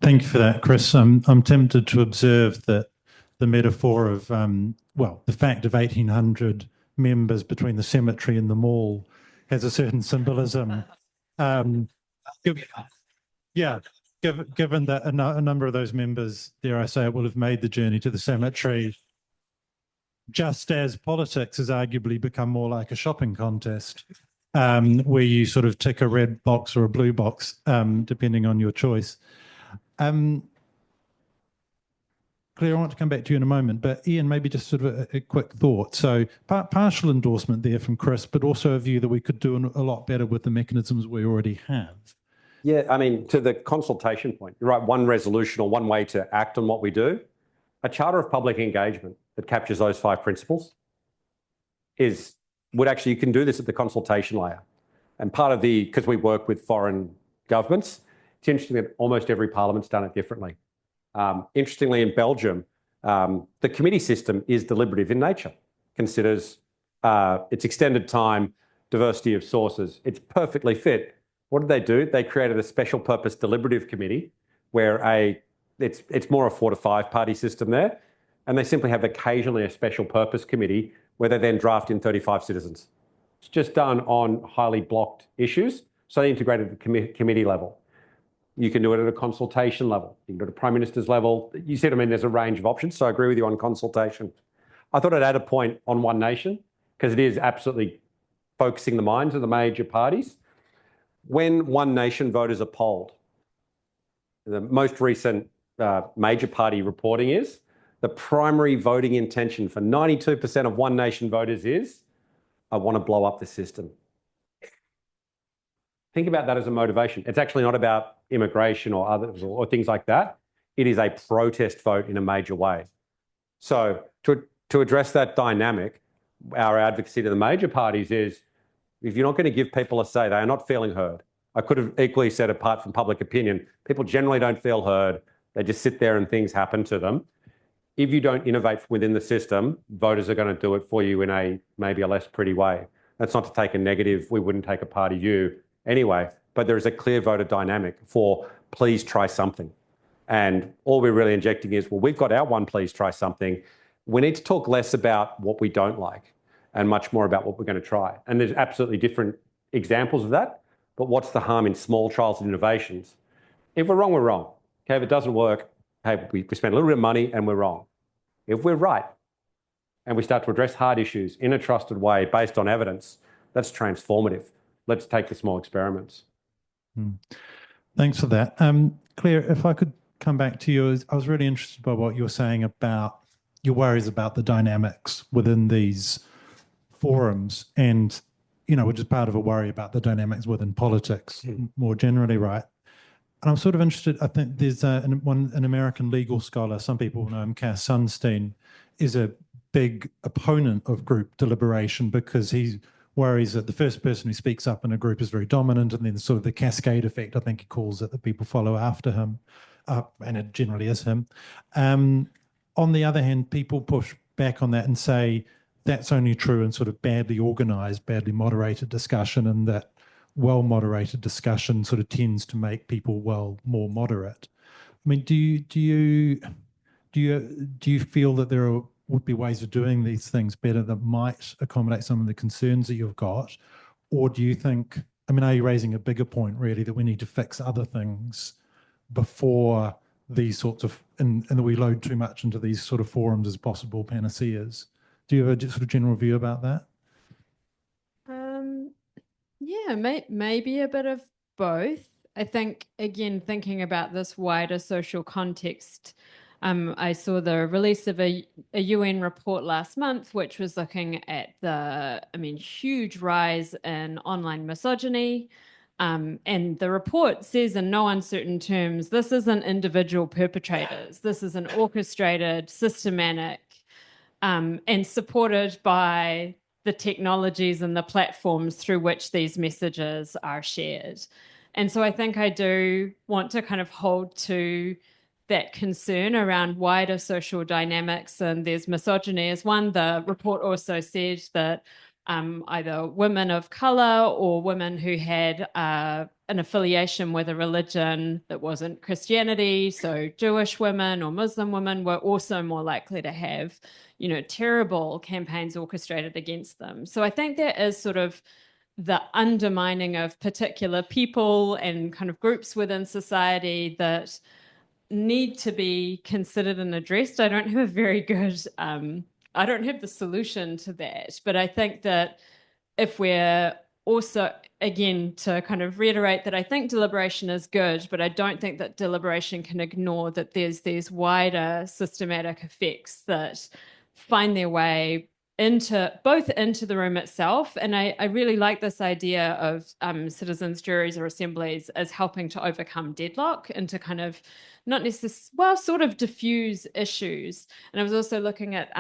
Thank you for that, Chris. I'm tempted to observe that the metaphor of, well, the fact of 1,800 members between the cemetery and the mall has a certain symbolism. Given that a number of those members, dare I say it, will have made the journey to the cemetery, just as politics has arguably become more like a shopping contest, where you sort of tick a red box or a blue box, depending on your choice. Claire, I want to come back to you in a moment, but Iain, maybe just sort of a quick thought. So partial endorsement there from Chris, but also a view that we could do a lot better with the mechanisms we already have. Yeah, I mean, to the consultation point, you're right, one resolution or one way to act on what we do, a charter of public engagement that captures those 5 principles would actually, you can do this at the consultation layer. And part of because we work with foreign governments, it's interesting that almost every parliament's done it differently. Interestingly, in Belgium, the committee system is deliberative in nature, considers its extended time, diversity of sources. It's perfectly fit. What did they do? They created a special purpose deliberative committee where it's more a 4 to 5 party system there. And they simply have occasionally a special purpose committee where they then draft in 35 citizens. It's just done on highly blocked issues. So they integrated at the committee level. You can do it at a consultation level. You can do it at a Prime Minister's level. You see what I mean? There's a range of options. So I agree with you on consultation. I thought I'd add a point on One Nation, because it is absolutely focusing the minds of the major parties. When One Nation voters are polled, the most recent major party reporting is the primary voting intention for 92% of One Nation voters is, I want to blow up the system. Think about that as a motivation. It's actually not about immigration or others or things like that. It is a protest vote in a major way. So to address that dynamic, our advocacy to the major parties is, if you're not going to give people a say, they are not feeling heard. I could have equally said, apart from public opinion, people generally don't feel heard. They just sit there and things happen to them. If you don't innovate within the system, voters are going to do it for you in maybe a less pretty way. That's not to take a negative, we wouldn't take a party view anyway, but there is a clear voter dynamic for please try something. And all we're really injecting is, well, we've got our one, please try something. We need to talk less about what we don't like and much more about what we're going to try. And there's absolutely different examples of that, but what's the harm in small trials and innovations? If we're wrong, we're wrong. Okay, if it doesn't work, hey, we spend a little bit of money and we're wrong. If we're right and we start to address hard issues in a trusted way based on evidence, that's transformative. Let's take the small experiments. Thanks for that. Claire, if I could come back to you, I was really interested by what you were saying about your worries about the dynamics within these forums and, which is part of a worry about the dynamics within politics more generally, right? And I'm sort of interested, I think there's an American legal scholar, some people know him, Cass Sunstein, is a big opponent of group deliberation because he worries that the first person who speaks up in a group is very dominant, and then sort of the cascade effect, I think he calls it, that people follow after him, and it generally is him. On the other hand, people push back on that and say that's only true in sort of badly organised, badly moderated discussion, and that well-moderated discussion sort of tends to make people more moderate. I mean, do you feel that there would be ways of doing these things better that might accommodate some of the concerns that you've got? Or do you think, I mean, are you raising a bigger point really that we need to fix other things before these sorts of, and that we load too much into these sort of forums as possible panaceas? Do you have a sort of general view about that? Yeah, maybe a bit of both. I think, again, thinking about this wider social context, I saw the release of a UN report last month, which was looking at the, huge rise in online misogyny. And the report says in no uncertain terms, this isn't individual perpetrators. This is an orchestrated, systematic, and supported by the technologies and the platforms through which these messages are shared. And so I think I do want to kind of hold to that concern around wider social dynamics, and there's misogyny as one. The report also said that either women of colour or women who had an affiliation with a religion that wasn't Christianity, so Jewish women or Muslim women, were also more likely to have, terrible campaigns orchestrated against them. So I think there is sort of the undermining of particular people and kind of groups within society that need to be considered and addressed. I don't have a very good, I don't have the solution to that, but I think that if we're also, again, to kind of reiterate that I think deliberation is good, but I don't think that deliberation can ignore that there's these wider systematic effects that find their way into the room itself. And I really like this idea of citizens' juries or assemblies as helping to overcome deadlock and to kind of not necessarily, sort of diffuse issues. And I was also looking at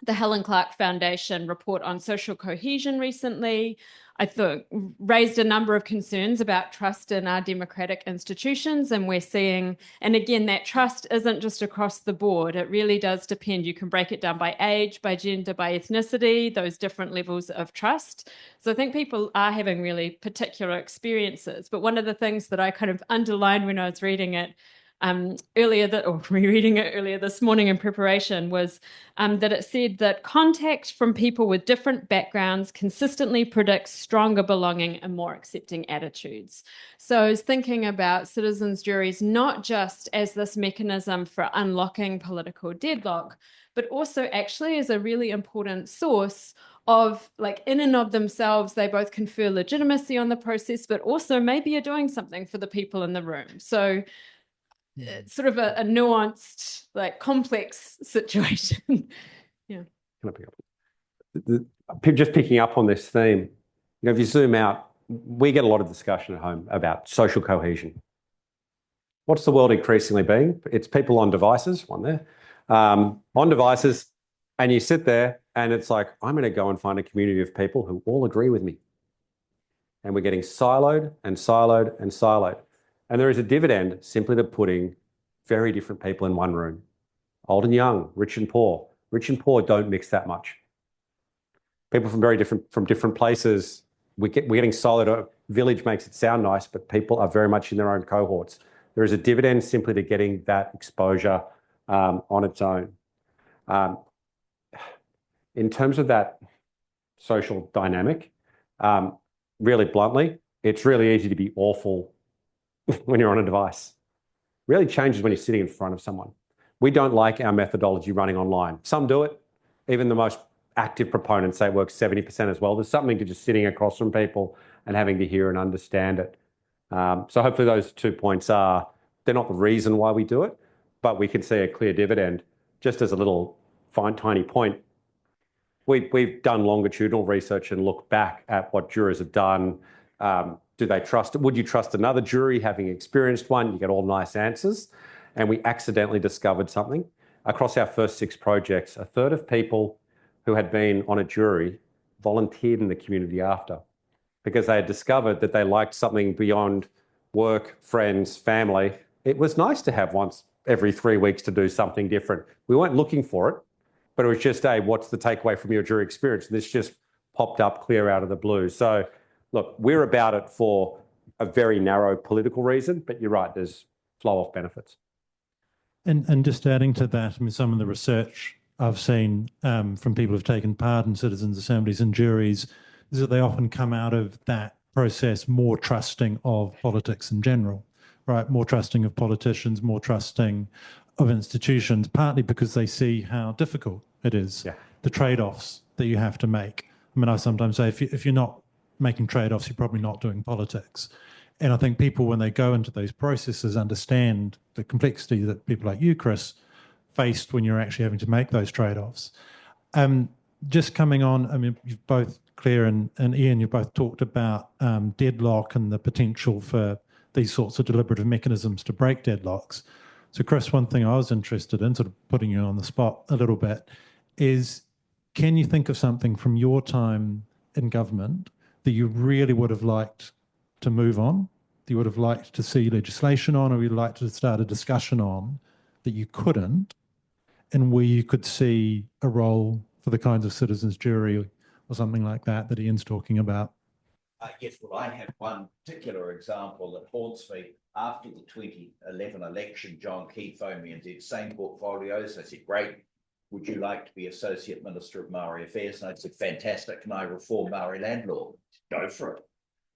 the Helen Clark Foundation report on social cohesion recently. I thought raised a number of concerns about trust in our democratic institutions, and we're seeing, and again, that trust isn't just across the board. It really does depend. You can break it down by age, by gender, by ethnicity, those different levels of trust. So I think people are having really particular experiences. But one of the things that I kind of underlined when I was reading it rereading it earlier this morning in preparation was that it said that contact from people with different backgrounds consistently predicts stronger belonging and more accepting attitudes. So I was thinking about citizens' juries not just as this mechanism for unlocking political deadlock, but also actually as a really important source of, like, in and of themselves, they both confer legitimacy on the process, but also maybe are doing something for the people in the room. So it's sort of a nuanced, like, complex situation. Yeah. Can I pick up? Just picking up on this theme, if you zoom out, we get a lot of discussion at home about social cohesion. What's the world increasingly being? It's people on devices, one there, on devices, and you sit there and it's like, I'm going to go and find a community of people who all agree with me. And we're getting siloed and siloed and siloed. And there is a dividend simply to putting very different people in one room. Old and young, rich and poor. Rich and poor don't mix that much. People from different places, we're getting siloed. A village makes it sound nice, but people are very much in their own cohorts. There is a dividend simply to getting that exposure on its own. In terms of that social dynamic, really bluntly, it's really easy to be awful when you're on a device. Really changes when you're sitting in front of someone. We don't like our methodology running online. Some do it. Even the most active proponents say it works 70% as well. There's something to just sitting across from people and having to hear and understand it. So hopefully those 2 points they're not the reason why we do it, but we can see a clear dividend. Just as a little tiny point, we've done longitudinal research and looked back at what jurors have done. Do they trust it? Would you trust another jury having experienced one? You get all nice answers. And we accidentally discovered something. Across our first 6 projects, a third of people who had been on a jury volunteered in the community after, because they had discovered that they liked something beyond work, friends, family. It was nice to have once every 3 weeks to do something different. We weren't looking for it, but it was just, hey, what's the takeaway from your jury experience? And this just popped up clear out of the blue. So look, we're about it for a very narrow political reason, but you're right, there's flow-off benefits. And just adding to that, I mean, some of the research I've seen from people who've taken part in citizens' assemblies and juries is that they often come out of that process more trusting of politics in general, right? More trusting of politicians, more trusting of institutions, partly because they see how difficult it is, the trade-offs that you have to make. I mean, I sometimes say, if you're not making trade-offs, you're probably not doing politics. And I think people, when they go into those processes, understand the complexity that people like you, Chris, faced when you're actually having to make those trade-offs. Just coming on, I mean, you've both, Claire and Iain, you both talked about deadlock and the potential for these sorts of deliberative mechanisms to break deadlocks. So, Chris, one thing I was interested in, sort of putting you on the spot a little bit, is can you think of something from your time in government that you really would have liked to move on, that you would have liked to see legislation on, or you'd like to start a discussion on that you couldn't, and where you could see a role for the kinds of citizens' jury or something like that that Ian's talking about? Yes, well, I have one particular example that haunts me. After the 2011 election, John Key phoned me and did same portfolios. I said, great, would you like to be Associate Minister of Maori Affairs? And I said, fantastic, can I reform Maori land law? Go for it.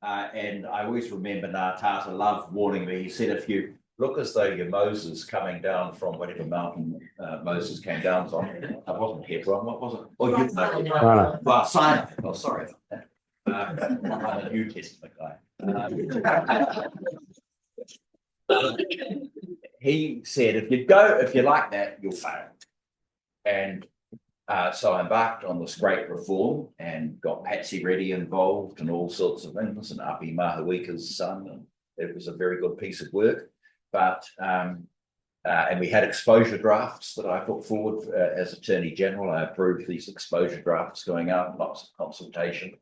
And I always remember Ngā Tata Love warning me. He said, if you look as though you're Moses coming down from whatever mountain Moses came down from, I wasn't Hebron, what was it? Oh, you know, well, Sinai. Oh, sorry about that. I'm a New Testament guy. He said, if you like that, you'll fail. And so I embarked on this great reform and got Patsy Reddy involved and all sorts of things, and Api Mahawika's son, and it was a very good piece of work. But and we had exposure drafts that I put forward as Attorney General. I approved these exposure drafts going out, lots of consultation,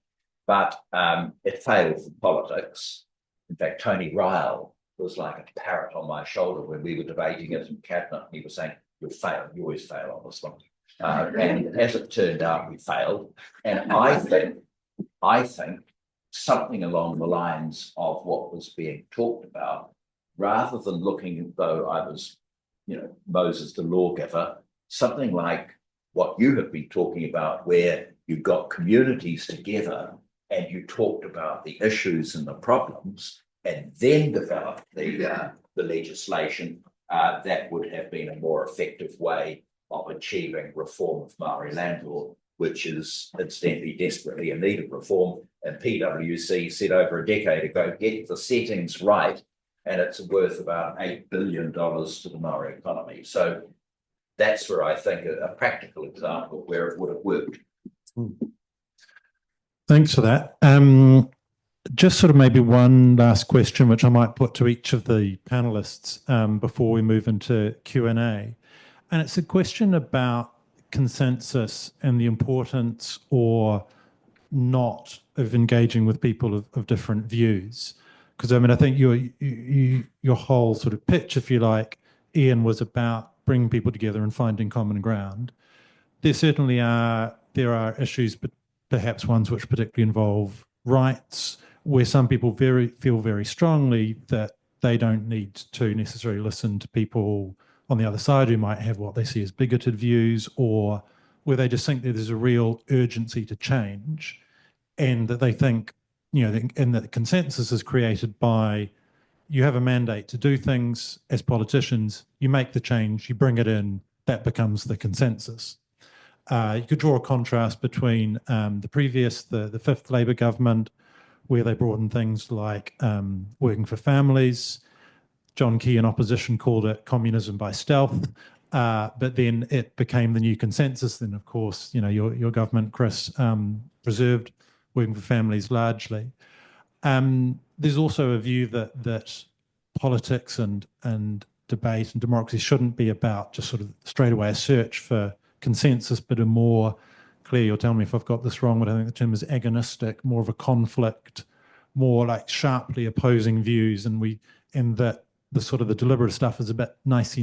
but it failed for politics. In fact, Tony Ryle was like a parrot on my shoulder when we were debating it in cabinet. He was saying, "You'll fail. You always fail on this one." And as it turned out, we failed. And I think something along the lines of what was being talked about, rather than looking as though I was, Moses the lawgiver, something like what you have been talking about, where you got communities together and you talked about the issues and the problems, and then developed the legislation, that would have been a more effective way of achieving reform of Maori land law, which is incidentally desperately in need of reform. And PwC said over a decade ago, get the settings right, and it's worth about $8 billion to the Maori economy. So that's where I think a practical example where it would have worked. Thanks for that. Just sort of maybe one last question, which I might put to each of the panelists before we move into Q&A. And it's a question about consensus and the importance or not of engaging with people of different views. Because I mean, I think your whole sort of pitch, if you like, Iain, was about bringing people together and finding common ground. There certainly are issues, but perhaps ones which particularly involve rights, where some people feel very strongly that they don't need to necessarily listen to people on the other side who might have what they see as bigoted views, or where they just think that there's a real urgency to change, and that they think, and that consensus is created by, you have a mandate to do things as politicians, you make the change, you bring it in, that becomes the consensus. You could draw a contrast between the fifth Labour government, where they brought in things like working for families. John Key in opposition called it communism by stealth. But then it became the new consensus. Then, of course, your government, Chris, preserved working for families largely. There's also a view that politics and debate and democracy shouldn't be about just sort of straight away a search for consensus, but a more clear, you'll tell me if I've got this wrong, but I think the term is agonistic, more of a conflict, more like sharply opposing views, and that the sort of the deliberative stuff is a bit nicey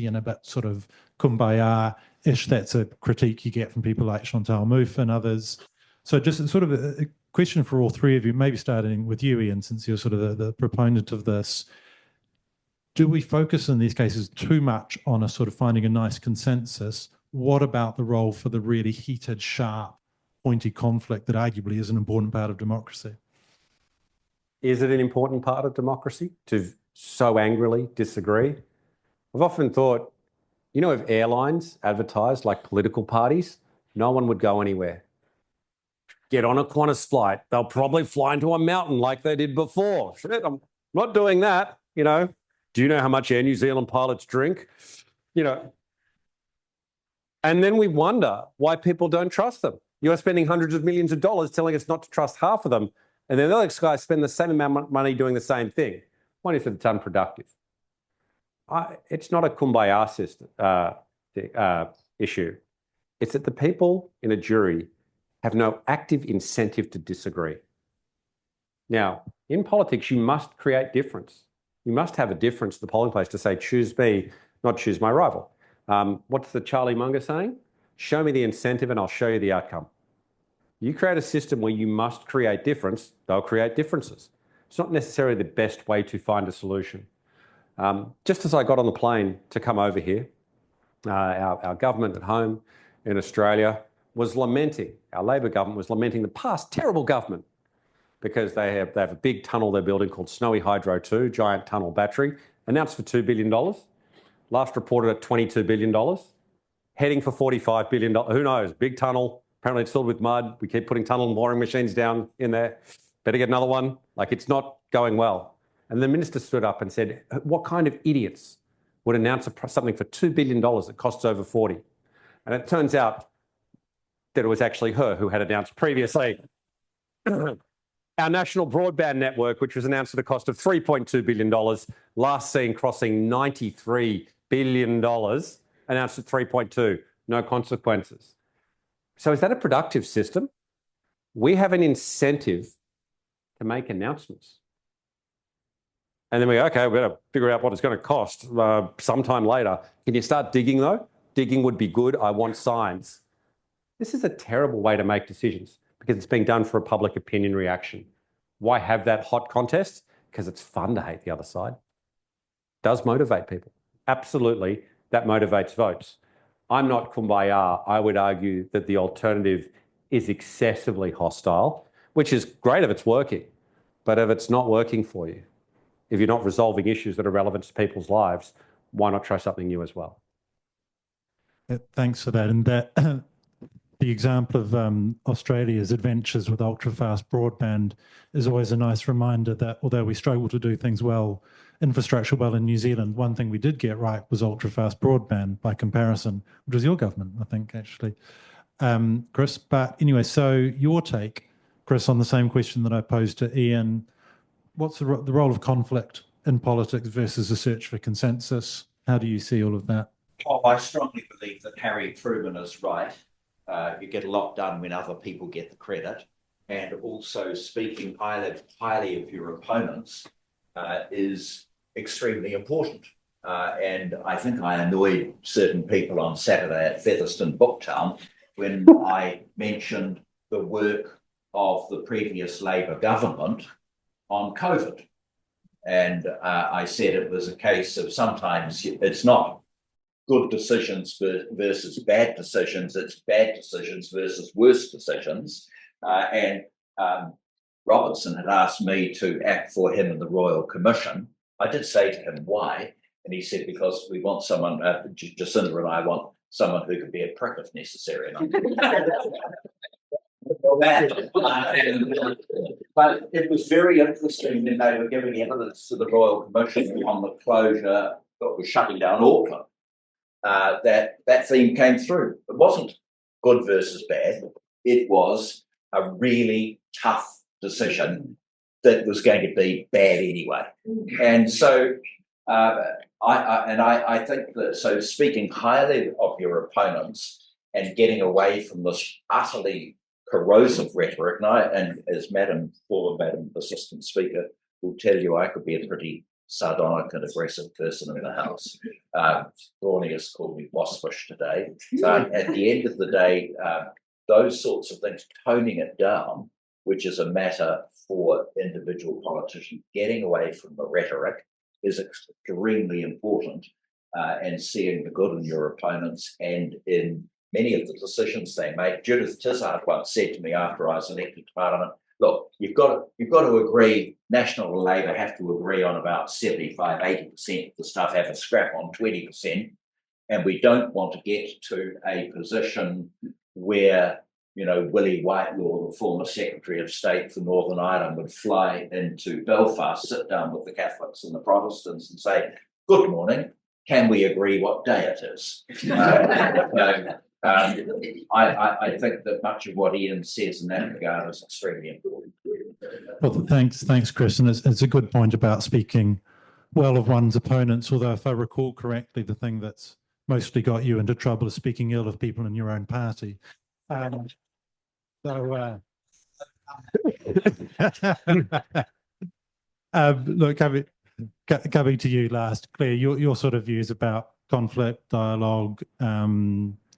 and a bit sort of kumbaya-ish. That's a critique you get from people like Chantal Mouffe and others. So just sort of a question for all three of you, maybe starting with you, Iain, since you're sort of the proponent of this. Do we focus in these cases too much on a sort of finding a nice consensus? What about the role for the really heated, sharp, pointy conflict that arguably is an important part of democracy? Is it an important part of democracy to so angrily disagree? I've often thought, if airlines advertised like political parties, no one would go anywhere. Get on a Qantas flight. They'll probably fly into a mountain like they did before. Shit, I'm not doing that, Do you know how much Air New Zealand pilots drink? And then we wonder why people don't trust them. You're spending hundreds of millions of dollars telling us not to trust half of them, and then the other guys spend the same amount of money doing the same thing. One is that it's unproductive. It's not a kumbaya issue. It's that the people in a jury have no active incentive to disagree. Now, in politics, you must create difference. You must have a difference to the polling place to say, choose me, not choose my rival. What's the Charlie Munger saying? Show me the incentive and I'll show you the outcome. You create a system where you must create difference, they'll create differences. It's not necessarily the best way to find a solution. Just as I got on the plane to come over here, our government at home in Australia was lamenting, our Labor government was lamenting the past terrible government because they have a big tunnel they're building called Snowy Hydro 2, giant tunnel battery, announced for $2 billion. Last reported at $22 billion, heading for $45 billion. Who knows? Big tunnel. Apparently it's filled with mud. We keep putting tunnel and boring machines down in there. Better get another one. Like, it's not going well. And the minister stood up and said, what kind of idiots would announce something for $2 billion that costs over 40? And it turns out that it was actually her who had announced previously. Our national broadband network, which was announced at a cost of $3.2 billion, last seen crossing $93 billion, announced at 3.2, no consequences. So is that a productive system? We have an incentive to make announcements. And then we go, okay, we better figure out what it's going to cost sometime later. Can you start digging though? Digging would be good. I want signs. This is a terrible way to make decisions because it's being done for a public opinion reaction. Why have that hot contest? Because it's fun to hate the other side. It does motivate people. Absolutely, that motivates votes. I'm not kumbaya. I would argue that the alternative is excessively hostile, which is great if it's working. But if it's not working for you, if you're not resolving issues that are relevant to people's lives, why not try something new as well? Thanks for that. And that the example of Australia's adventures with ultra-fast broadband is always a nice reminder that although we struggle to do things well, infrastructure well in New Zealand, one thing we did get right was ultra-fast broadband by comparison, which was your government, I think, actually, Chris. But anyway, so your take, Chris, on the same question that I posed to Iain, what's the role of conflict in politics versus a search for consensus? How do you see all of that? Oh, I strongly believe that Harry Truman is right. You get a lot done when other people get the credit. And also speaking highly of your opponents is extremely important. And I think I annoyed certain people on Saturday at Featherston Booktown when I mentioned the work of the previous Labor government on COVID. And I said it was a case of sometimes it's not good decisions versus bad decisions, it's bad decisions versus worse decisions. And Robertson had asked me to act for him in the Royal Commission. I did say to him, why? And he said, because we want someone, Jacinda and I want someone who could be a prick if necessary. But it was very interesting when they were giving evidence to the Royal Commission on the closure that was shutting down Auckland. that theme came through. It wasn't good versus bad. It was a really tough decision that was going to be bad anyway. And so I think that, so speaking highly of your opponents and getting away from this utterly corrosive rhetoric, and as former Madam Assistant Speaker will tell you, I could be a pretty sardonic and aggressive person in the House. Ronnie has called me waspish today. But at the end of the day, those sorts of things, toning it down, which is a matter for individual politicians, getting away from the rhetoric is extremely important, and seeing the good in your opponents and in many of the decisions they make. Judith Tizard once said to me after I was elected to Parliament, look, you've got to agree, National and Labor have to agree on about 75, 80% of the stuff, have a scrap on 20%, and we don't want to get to a position where, you know, Willie Whitelaw, the former Secretary of State for Northern Ireland, would fly into Belfast, sit down with the Catholics and the Protestants and say, good morning, can we agree what day it is? I think that much of what Iain says in that regard is extremely important. Well, thanks, Chris. And it's a good point about speaking well of one's opponents, although if I recall correctly, the thing that's mostly got you into trouble is speaking ill of people in your own party. Look, coming to you last, Claire, your sort of views about conflict, dialogue,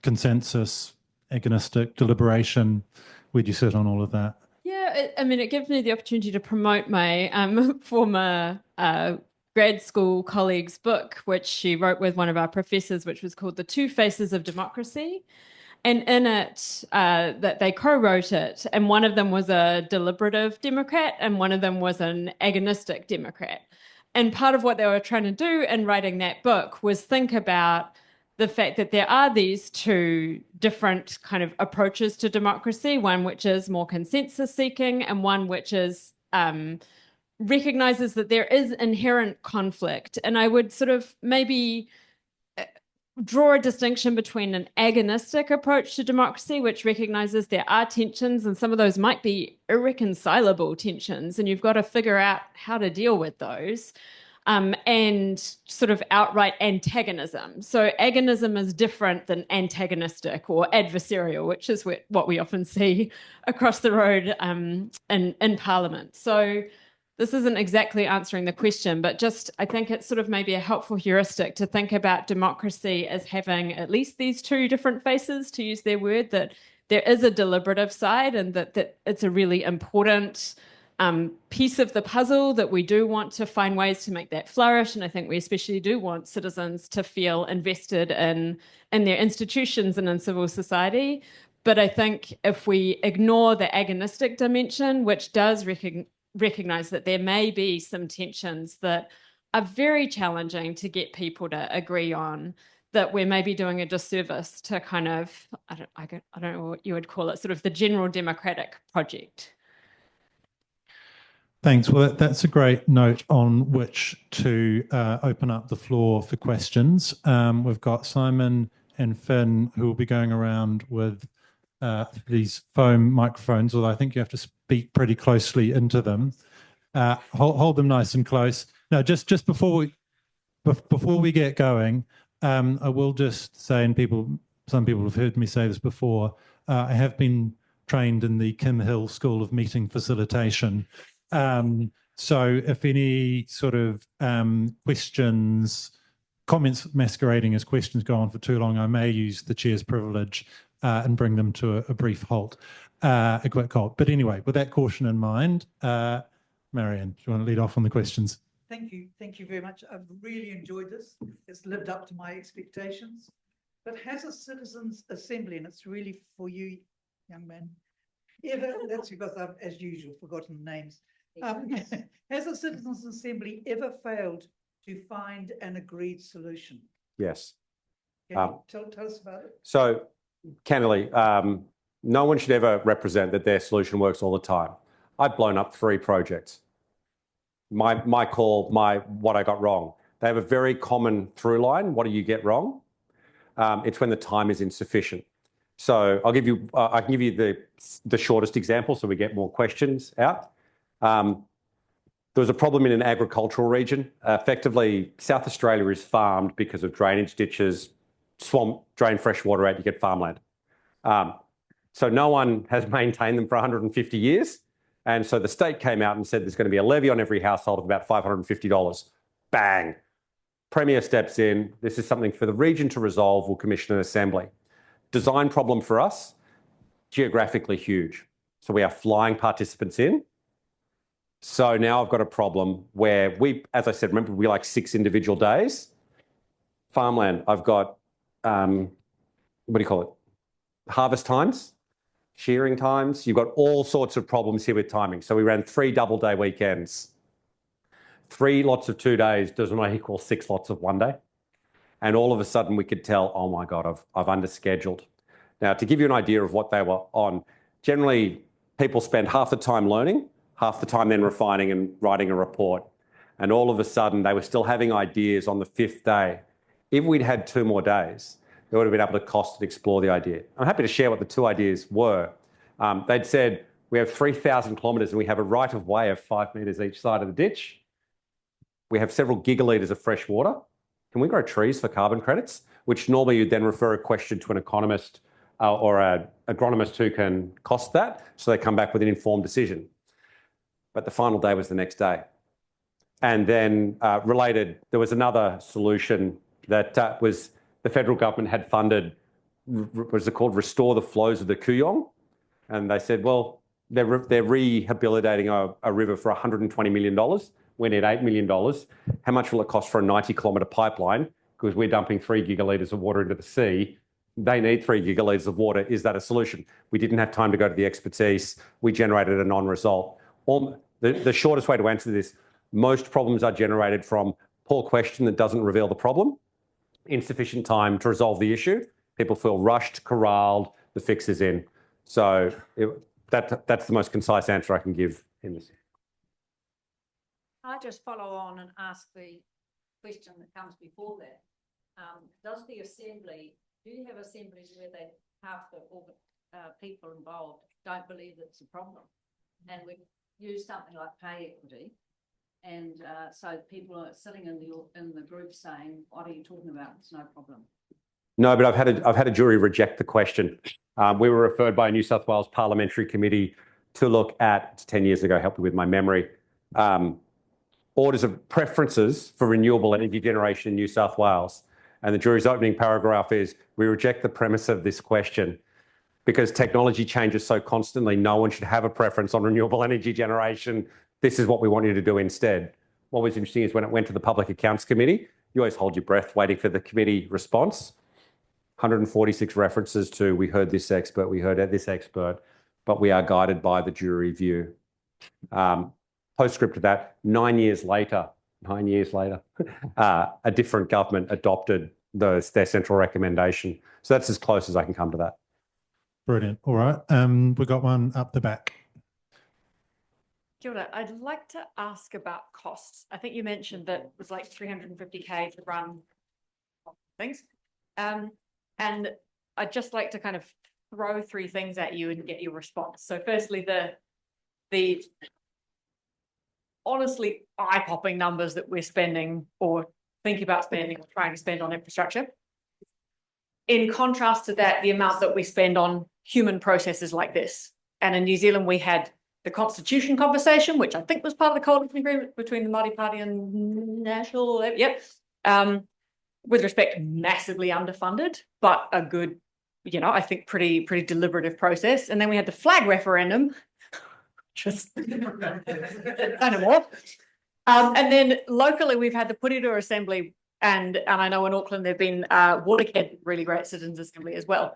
consensus, agonistic, deliberation, where'd you sit on all of that? Yeah, I mean, it gives me the opportunity to promote my former grad school colleague's book, which she wrote with one of our professors, which was called The Two Faces of Democracy. And in it, that they co-wrote it, and one of them was a deliberative Democrat and one of them was an agonistic Democrat. And part of what they were trying to do in writing that book was think about the fact that there are these two different kind of approaches to democracy, one which is more consensus seeking and one which is recognizes that there is inherent conflict. And I would sort of maybe draw a distinction between an agonistic approach to democracy, which recognizes there are tensions and some of those might be irreconcilable tensions, and you've got to figure out how to deal with those, and sort of outright antagonism. So agonism is different than antagonistic or adversarial, which is what we often see across the road in Parliament. So this isn't exactly answering the question, but just I think it's sort of maybe a helpful heuristic to think about democracy as having at least these two different faces, to use their word, that there is a deliberative side and that it's a really important piece of the puzzle, that we do want to find ways to make that flourish. And I think we especially do want citizens to feel invested in their institutions and in civil society. But I think if we ignore the agonistic dimension, which does recognize that there may be some tensions that are very challenging to get people to agree on, that we're maybe doing a disservice to kind of, I don't know what you would call it, sort of the general democratic project. Thanks. Well, that's a great note on which to open up the floor for questions. We've got Simon and Finn who will be going around with these foam microphones, although I think you have to speak pretty closely into them. Hold them nice and close. No, just before we get going, I will just say, and some people have heard me say this before, I have been trained in the Kim Hill School of Meeting Facilitation. So if any sort of questions, comments masquerading as questions go on for too long, I may use the chair's privilege and bring them to a brief halt, a quick halt. But anyway, with that caution in mind, Marianne, do you want to lead off on the questions? Thank you very much. I've really enjoyed this. It's lived up to my expectations. But has a citizens' assembly, and it's really for you, young man, that's because I've, as usual, forgotten names. Has a citizens' assembly ever failed to find an agreed solution? Yes. Can you tell us about it? So, candidly, no one should ever represent that their solution works all the time. I've blown up 3 projects. My call, what I got wrong. They have a very common through line. What do you get wrong? It's when the time is insufficient. So I'll give you, I can give you the shortest example so we get more questions out. There was a problem in an agricultural region. Effectively, South Australia is farmed because of drainage ditches, swamp, drain fresh water out, you get farmland. So no one has maintained them for 150 years. And so the state came out and said there's going to be a levy on every household of about $550. Bang. Premier steps in. This is something for the region to resolve. We'll commission an assembly. Design problem for us, geographically huge. So we are flying participants in. So now I've got a problem where we, as I said, remember we like 6 individual days. Farmland, I've got, what do you call it? Harvest times, shearing times. You've got all sorts of problems here with timing. So we ran 3 double-day weekends. 3 lots of 2 days does not equal 6 lots of 1 day. And all of a sudden we could tell, oh my God, I've underscheduled. Now, to give you an idea of what they were on, generally people spend half the time learning, half the time then refining and writing a report. And all of a sudden they were still having ideas on the 5th day. If we'd had 2 more days, they would have been able to cost and explore the idea. I'm happy to share what the 2 ideas were. They'd said, we have 3,000 kilometres and we have a right of way of 5 metres each side of the ditch. We have several gigalitres of fresh water. Can we grow trees for carbon credits? Which normally you'd then refer a question to an economist or an agronomist who can cost that. So they come back with an informed decision. But the final day was the next day. And then related, there was another solution that was the federal government had funded, what was it called, Restore the Flows of the Kooyong. And they said, well, they're rehabilitating a river for $120 million. We need $8 million. How much will it cost for a 90-kilometre pipeline? Because we're dumping 3 gigalitres of water into the sea. They need 3 gigalitres of water. Is that a solution? We didn't have time to go to the expertise. We generated a non-result. The shortest way to answer this, most problems are generated from poor question that doesn't reveal the problem, insufficient time to resolve the issue. People feel rushed, corralled, the fix is in. So that's the most concise answer I can give in this. I'll just follow on and ask the question that comes before that. Does the Assembly, do you have assemblies where they half the people involved don't believe it's a problem? And we use something like pay equity. And so people are sitting in the group saying, what are you talking about? It's no problem. No, but I've had a jury reject the question. We were referred by a New South Wales parliamentary committee to look at, it's 10 years ago, help me with my memory, orders of preferences for renewable energy generation in New South Wales. And the jury's opening paragraph is, we reject the premise of this question because technology changes so constantly, no one should have a preference on renewable energy generation. This is what we want you to do instead. What was interesting is when it went to the Public Accounts Committee, you always hold your breath waiting for the committee response. 146 references to, we heard this expert, we heard this expert, but we are guided by the jury view. Postscript to that, 9 years later, a different government adopted their central recommendation. So that's as close as I can come to that. Brilliant. All right. We've got one up the back. Kia ora. I'd like to ask about costs. I think you mentioned that it was like 350K to run things. And I'd just like to kind of throw 3 things at you and get your response. So firstly, the honestly eye-popping numbers that we're spending or thinking about spending or trying to spend on infrastructure. In contrast to that, the amount that we spend on human processes like this. And in New Zealand, we had the Constitution conversation, which I think was part of the coalition agreement between the Māori Party and National, with respect, massively underfunded, but a good, I think pretty deliberative process. And then we had the flag referendum, just kind of more. And then locally, we've had the Puriru Assembly, and I know in Auckland there've been Waterhead, really great citizens assembly as well.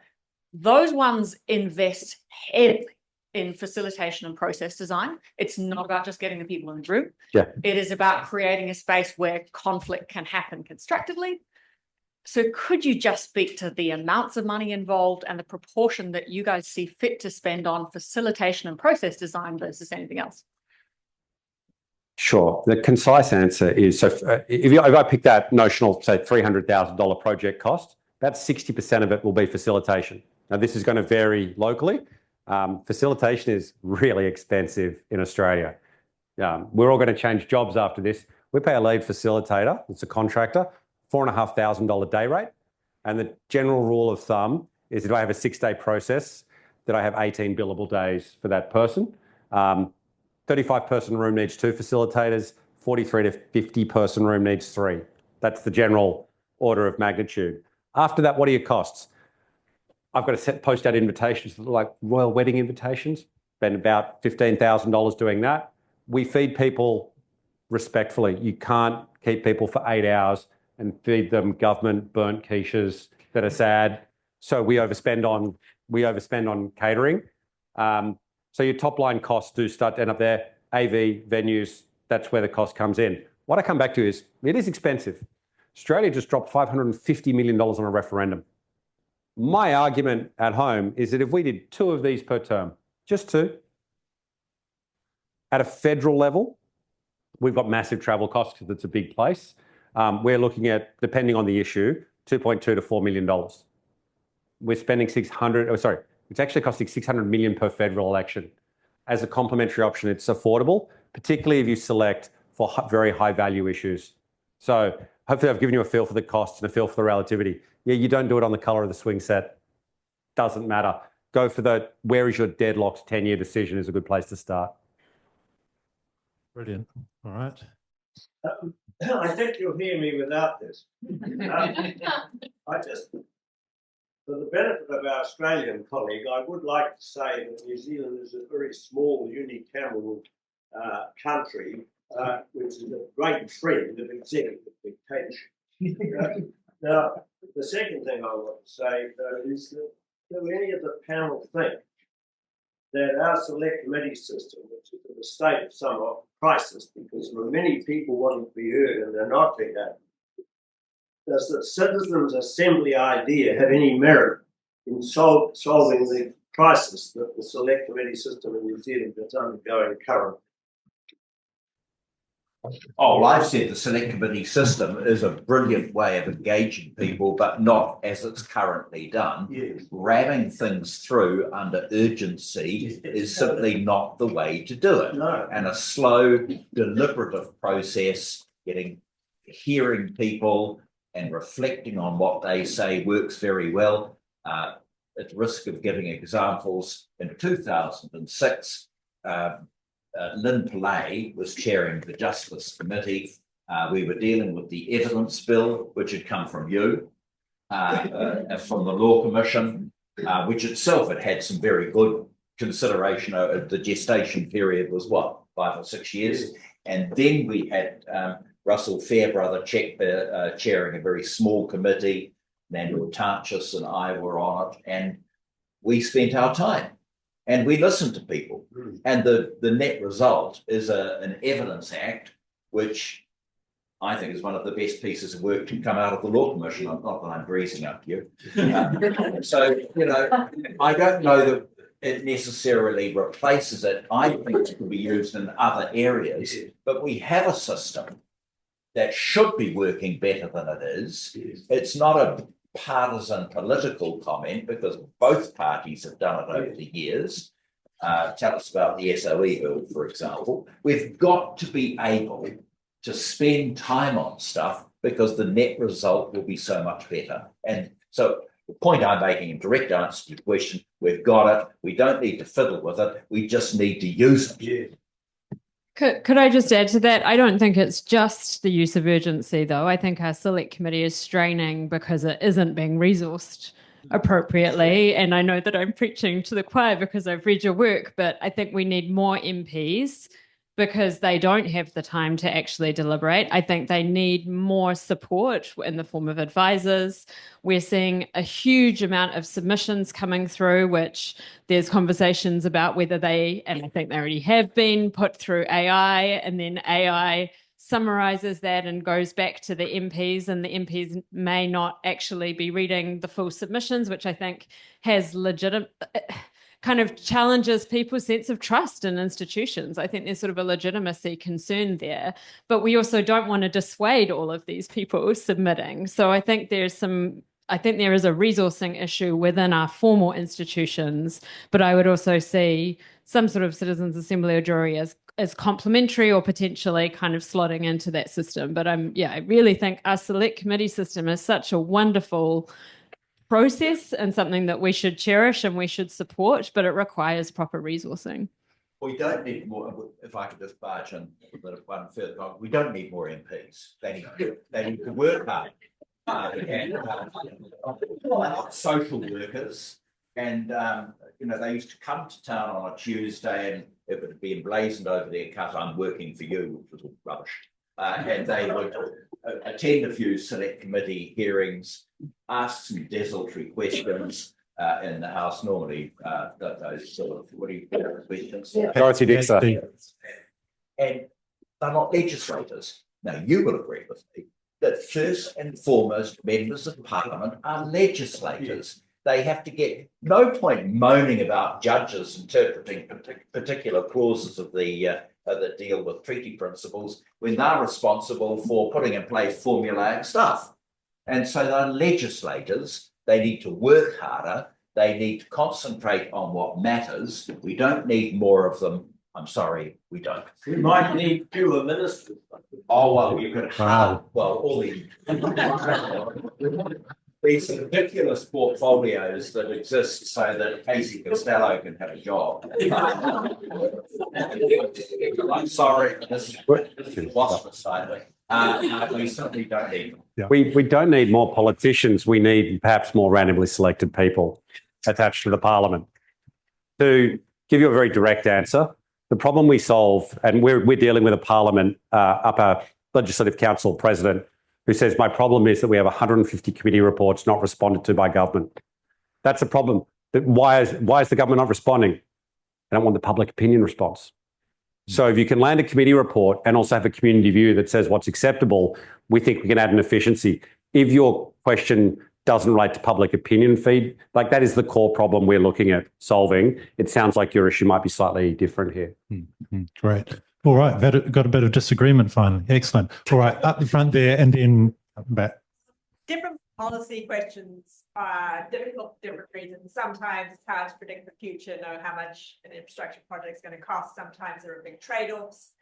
Those ones invest heavily in facilitation and process design. It's not about just getting the people in the room. Yeah. It is about creating a space where conflict can happen constructively. So could you just speak to the amounts of money involved and the proportion that you guys see fit to spend on facilitation and process design versus anything else? Sure. The concise answer is, so if I pick that notional, say, $300,000 project cost, about 60% of it will be facilitation. Now, this is going to vary locally. Facilitation is really expensive in Australia. We're all going to change jobs after this. We pay a lead facilitator, it's a contractor, $4,500 day rate. And the general rule of thumb is if I have a 6-day process, that I have 18 billable days for that person. 35-person room needs 2 facilitators, 43 to 50-person room needs 3. That's the general order of magnitude. After that, what are your costs? I've got to post out invitations that look like royal wedding invitations, spend about $15,000 doing that. We feed people respectfully. You can't keep people for 8 hours and feed them government burnt quiches that are sad. So we overspend on catering. So your top line costs do start to end up there. AV, venues, that's where the cost comes in. What I come back to is, it is expensive. Australia just dropped $550 million on a referendum. My argument at home is that if we did 2 of these per term, just 2, at a federal level, we've got massive travel costs because it's a big place. We're looking at, depending on the issue, $2.2 to $4 million. We're spending it's actually costing $600 million per federal election. As a complementary option, it's affordable, particularly if you select for very high value issues. So hopefully I've given you a feel for the costs and a feel for the relativity. Yeah, you don't do it on the colour of the swing set. Doesn't matter. Go for the where is your deadlocked 10-year decision is a good place to start. Brilliant. All right. I think you'll hear me without this. For the benefit of our Australian colleague, I would like to say that New Zealand is a very small unicameral country, which is a great friend of executive dictatorship. Now, the second thing I want to say is that do any of the panel think that our select committee system, which is in a state of somewhat crisis because there are many people wanting to be heard and they're not being heard, does the citizens' assembly idea have any merit in solving the crisis that the select committee system in New Zealand is undergoing currently? Oh, well, I've said the select committee system is a brilliant way of engaging people, but not as it's currently done. Yes. Ramming things through under urgency is simply not the way to do it. No. And a slow, deliberative process, hearing people and reflecting on what they say works very well. At risk of giving examples, in 2006, Finlayson was chairing the Justice Committee. We were dealing with the evidence bill, which had come from you, from the Law Commission, which itself had some very good consideration. The gestation period was what, 5 or 6 years? And then we had Russell Fairbrother chairing a very small committee. Manuel Tarchis and I were on it, and we spent our time. And we listened to people. And the net result is an Evidence Act, which I think is one of the best pieces of work to come out of the Law Commission. Not that I'm breezing up you. So, I don't know that it necessarily replaces it. I think it can be used in other areas, but we have a system that should be working better than it is. It's not a partisan political comment because both parties have done it over the years. Tell us about the SOE bill, for example. We've got to be able to spend time on stuff because the net result will be so much better. And so the point I'm making in direct answer to your question, we've got it. We don't need to fiddle with it. We just need to use it. Yeah. Could I just add to that? I don't think it's just the use of urgency, though. I think our select committee is straining because it isn't being resourced appropriately. And I know that I'm preaching to the choir because I've read your work, but I think we need more MPs because they don't have the time to actually deliberate. I think they need more support in the form of advisors. We're seeing a huge amount of submissions coming through, which there's conversations about whether they, and I think they already have been, put through AI, and then AI summarizes that and goes back to the MPs, and the MPs may not actually be reading the full submissions, which I think has legitimate kind of challenges people's sense of trust in institutions. I think there's sort of a legitimacy concern there, but we also don't want to dissuade all of these people submitting. So I think there's some I think there is a resourcing issue within our formal institutions, but I would also see some sort of citizens' assembly or jury as complementary or potentially kind of slotting into that system. But I really think our select committee system is such a wonderful process and something that we should cherish and we should support, but it requires proper resourcing. We don't need more, if I could just barge in a bit of one further, we don't need more MPs. They need to work hard. Social workers, and they used to come to town on a Tuesday and it would be emblazoned over their cut, "I'm working for you," which was all rubbish. And they would attend a few select committee hearings, ask some desultory questions in the House, normally those sort of, what do you call those questions? Dorothy Dixer. And they're not legislators. Now, you will agree with me that first and foremost, members of Parliament are legislators. They have to get no point moaning about judges interpreting particular clauses of the that deal with treaty principles when they're responsible for putting in place formulaic stuff. And so they're legislators. They need to work harder. They need to concentrate on what matters. We don't need more of them. I'm sorry, we don't. We might need fewer ministers. Oh, well, you could have, all these ridiculous portfolios that exist so that Casey Costello can have a job. I'm sorry, this is wasp side. We certainly don't need them. We don't need more politicians. We need perhaps more randomly selected people attached to the Parliament. To give you a very direct answer, the problem we solve, and we're dealing with a Parliament, upper Legislative Council president who says, my problem is that we have 150 committee reports not responded to by government. That's a problem. Why is the government not responding? They don't want the public opinion response. So if you can land a committee report and also have a community view that says what's acceptable, we think we can add an efficiency. If your question doesn't relate to public opinion feed, like that is the core problem we're looking at solving. It sounds like your issue might be slightly different here. Great. All right, got a bit of disagreement finally. Excellent. All right, up the front there and then back. Different policy questions are difficult for different reasons. Sometimes it's hard to predict the future, know how much an infrastructure project is going to cost. Sometimes there are big trade-offs.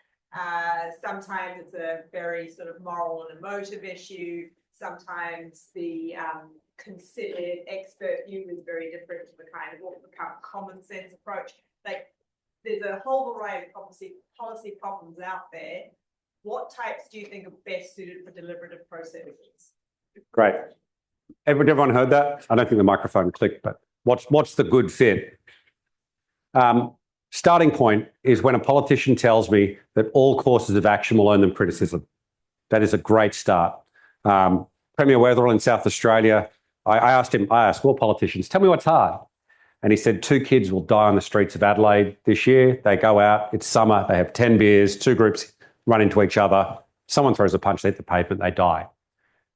Sometimes it's a very sort of moral and emotive issue. Sometimes the considered expert view is very different to the kind of what become common sense approach. Like, there's a whole variety of policy problems out there. What types do you think are best suited for deliberative processes? Great. Everyone heard that? I don't think the microphone clicked, but what's the good fit? Starting point is when a politician tells me that all courses of action will earn them criticism. That is a great start. Premier Weatherall in South Australia, I asked all politicians, tell me what's hard. And he said 2 kids will die on the streets of Adelaide this year. They go out, it's summer, they have 10 beers, 2 groups run into each other. Someone throws a punch, they hit the pavement, they die.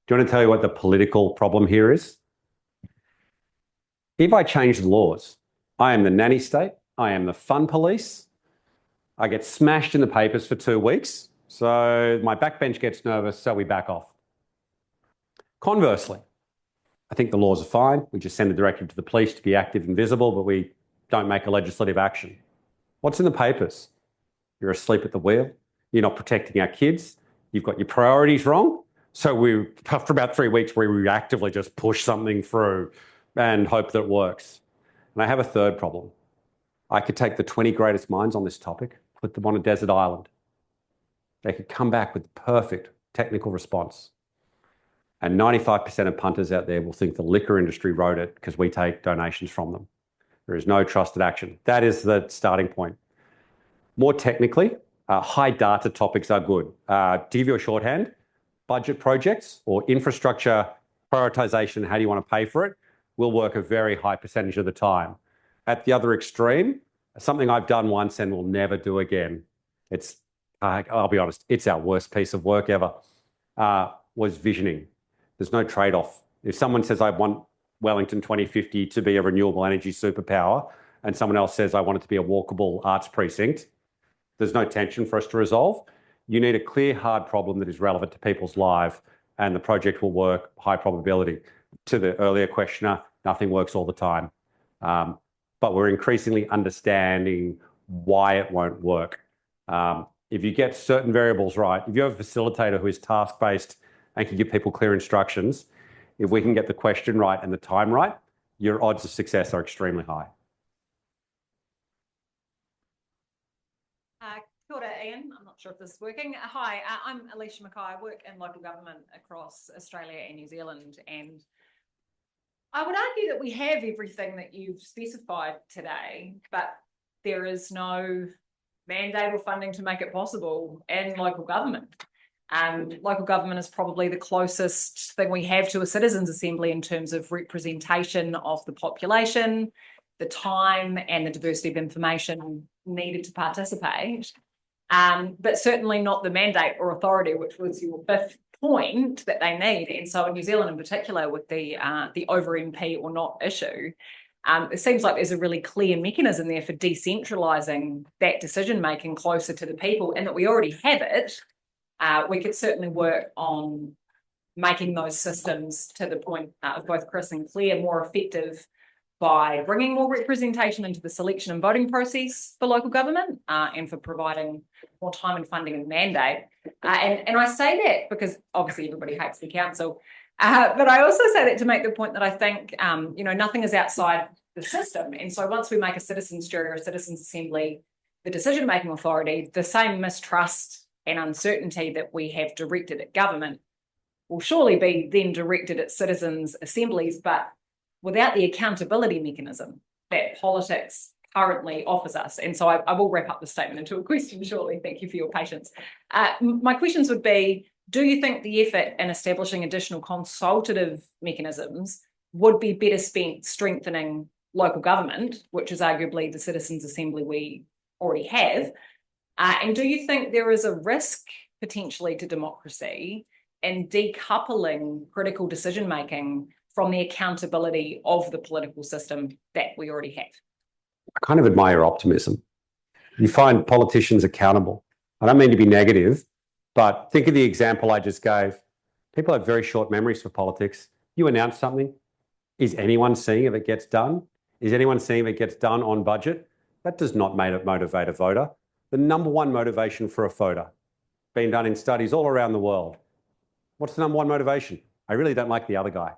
Do you want to tell you what the political problem here is? If I change the laws, I am the nanny state, I am the fun police, I get smashed in the papers for 2 weeks, so my backbench gets nervous, so we back off. Conversely, I think the laws are fine. We just send a directive to the police to be active and visible, but we don't make a legislative action. What's in the papers? You're asleep at the wheel. You're not protecting our kids. You've got your priorities wrong. So after about 3 weeks, we reactively just push something through and hope that it works. And I have a third problem. I could take the 20 greatest minds on this topic, put them on a desert island. They could come back with the perfect technical response. And 95% of punters out there will think the liquor industry wrote it because we take donations from them. There is no trusted action. That is the starting point. More technically, high data topics are good. To give you a shorthand, budget projects or infrastructure prioritisation, how do you want to pay for it, will work a very high percentage of the time. At the other extreme, something I've done once and will never do again, I'll be honest, it's our worst piece of work ever, was visioning. There's no trade-off. If someone says, I want Wellington 2050 to be a renewable energy superpower, and someone else says, I want it to be a walkable arts precinct, there's no tension for us to resolve. You need a clear, hard problem that is relevant to people's lives, and the project will work, high probability. to the earlier questioner, nothing works all the time. But we're increasingly understanding why it won't work. If you get certain variables right, if you have a facilitator who is task-based and can give people clear instructions, if we can get the question right and the time right, your odds of success are extremely high. Kia ora, Ian. I'm not sure if this is working. Hi, I'm Alicia Mackay. I work in local government across Australia and New Zealand, and I would argue that we have everything that you've specified today, but there is no mandate or funding to make it possible in local government. Local government is probably the closest thing we have to a citizens' assembly in terms of representation of the population, the time and the diversity of information needed to participate, but certainly not the mandate or authority, which was your fifth point that they need. And so in New Zealand in particular, with the over MP or not issue, it seems like there's a really clear mechanism there for decentralising that decision-making closer to the people, and that we already have it. We could certainly work on making those systems, to the point of both Chris and Claire, more effective by bringing more representation into the selection and voting process for local government, and for providing more time and funding and mandate. And I say that because obviously everybody hates the council, but I also say that to make the point that I think, nothing is outside the system. And so once we make a citizens' jury or a citizens' assembly the decision-making authority, the same mistrust and uncertainty that we have directed at government will surely be then directed at citizens' assemblies, but without the accountability mechanism that politics currently offers us. And so I will wrap up the statement into a question shortly. Thank you for your patience. My questions would be, do you think the effort in establishing additional consultative mechanisms would be better spent strengthening local government, which is arguably the citizens' assembly we already have? And do you think there is a risk potentially to democracy in decoupling critical decision-making from the accountability of the political system that we already have? I kind of admire your optimism. You find politicians accountable. I don't mean to be negative, but think of the example I just gave. People have very short memories for politics. You announce something. Is anyone seeing if it gets done? Is anyone seeing if it gets done on budget? That does not motivate a voter. The number one motivation for a voter, being done in studies all around the world. What's the number one motivation? I really don't like the other guy.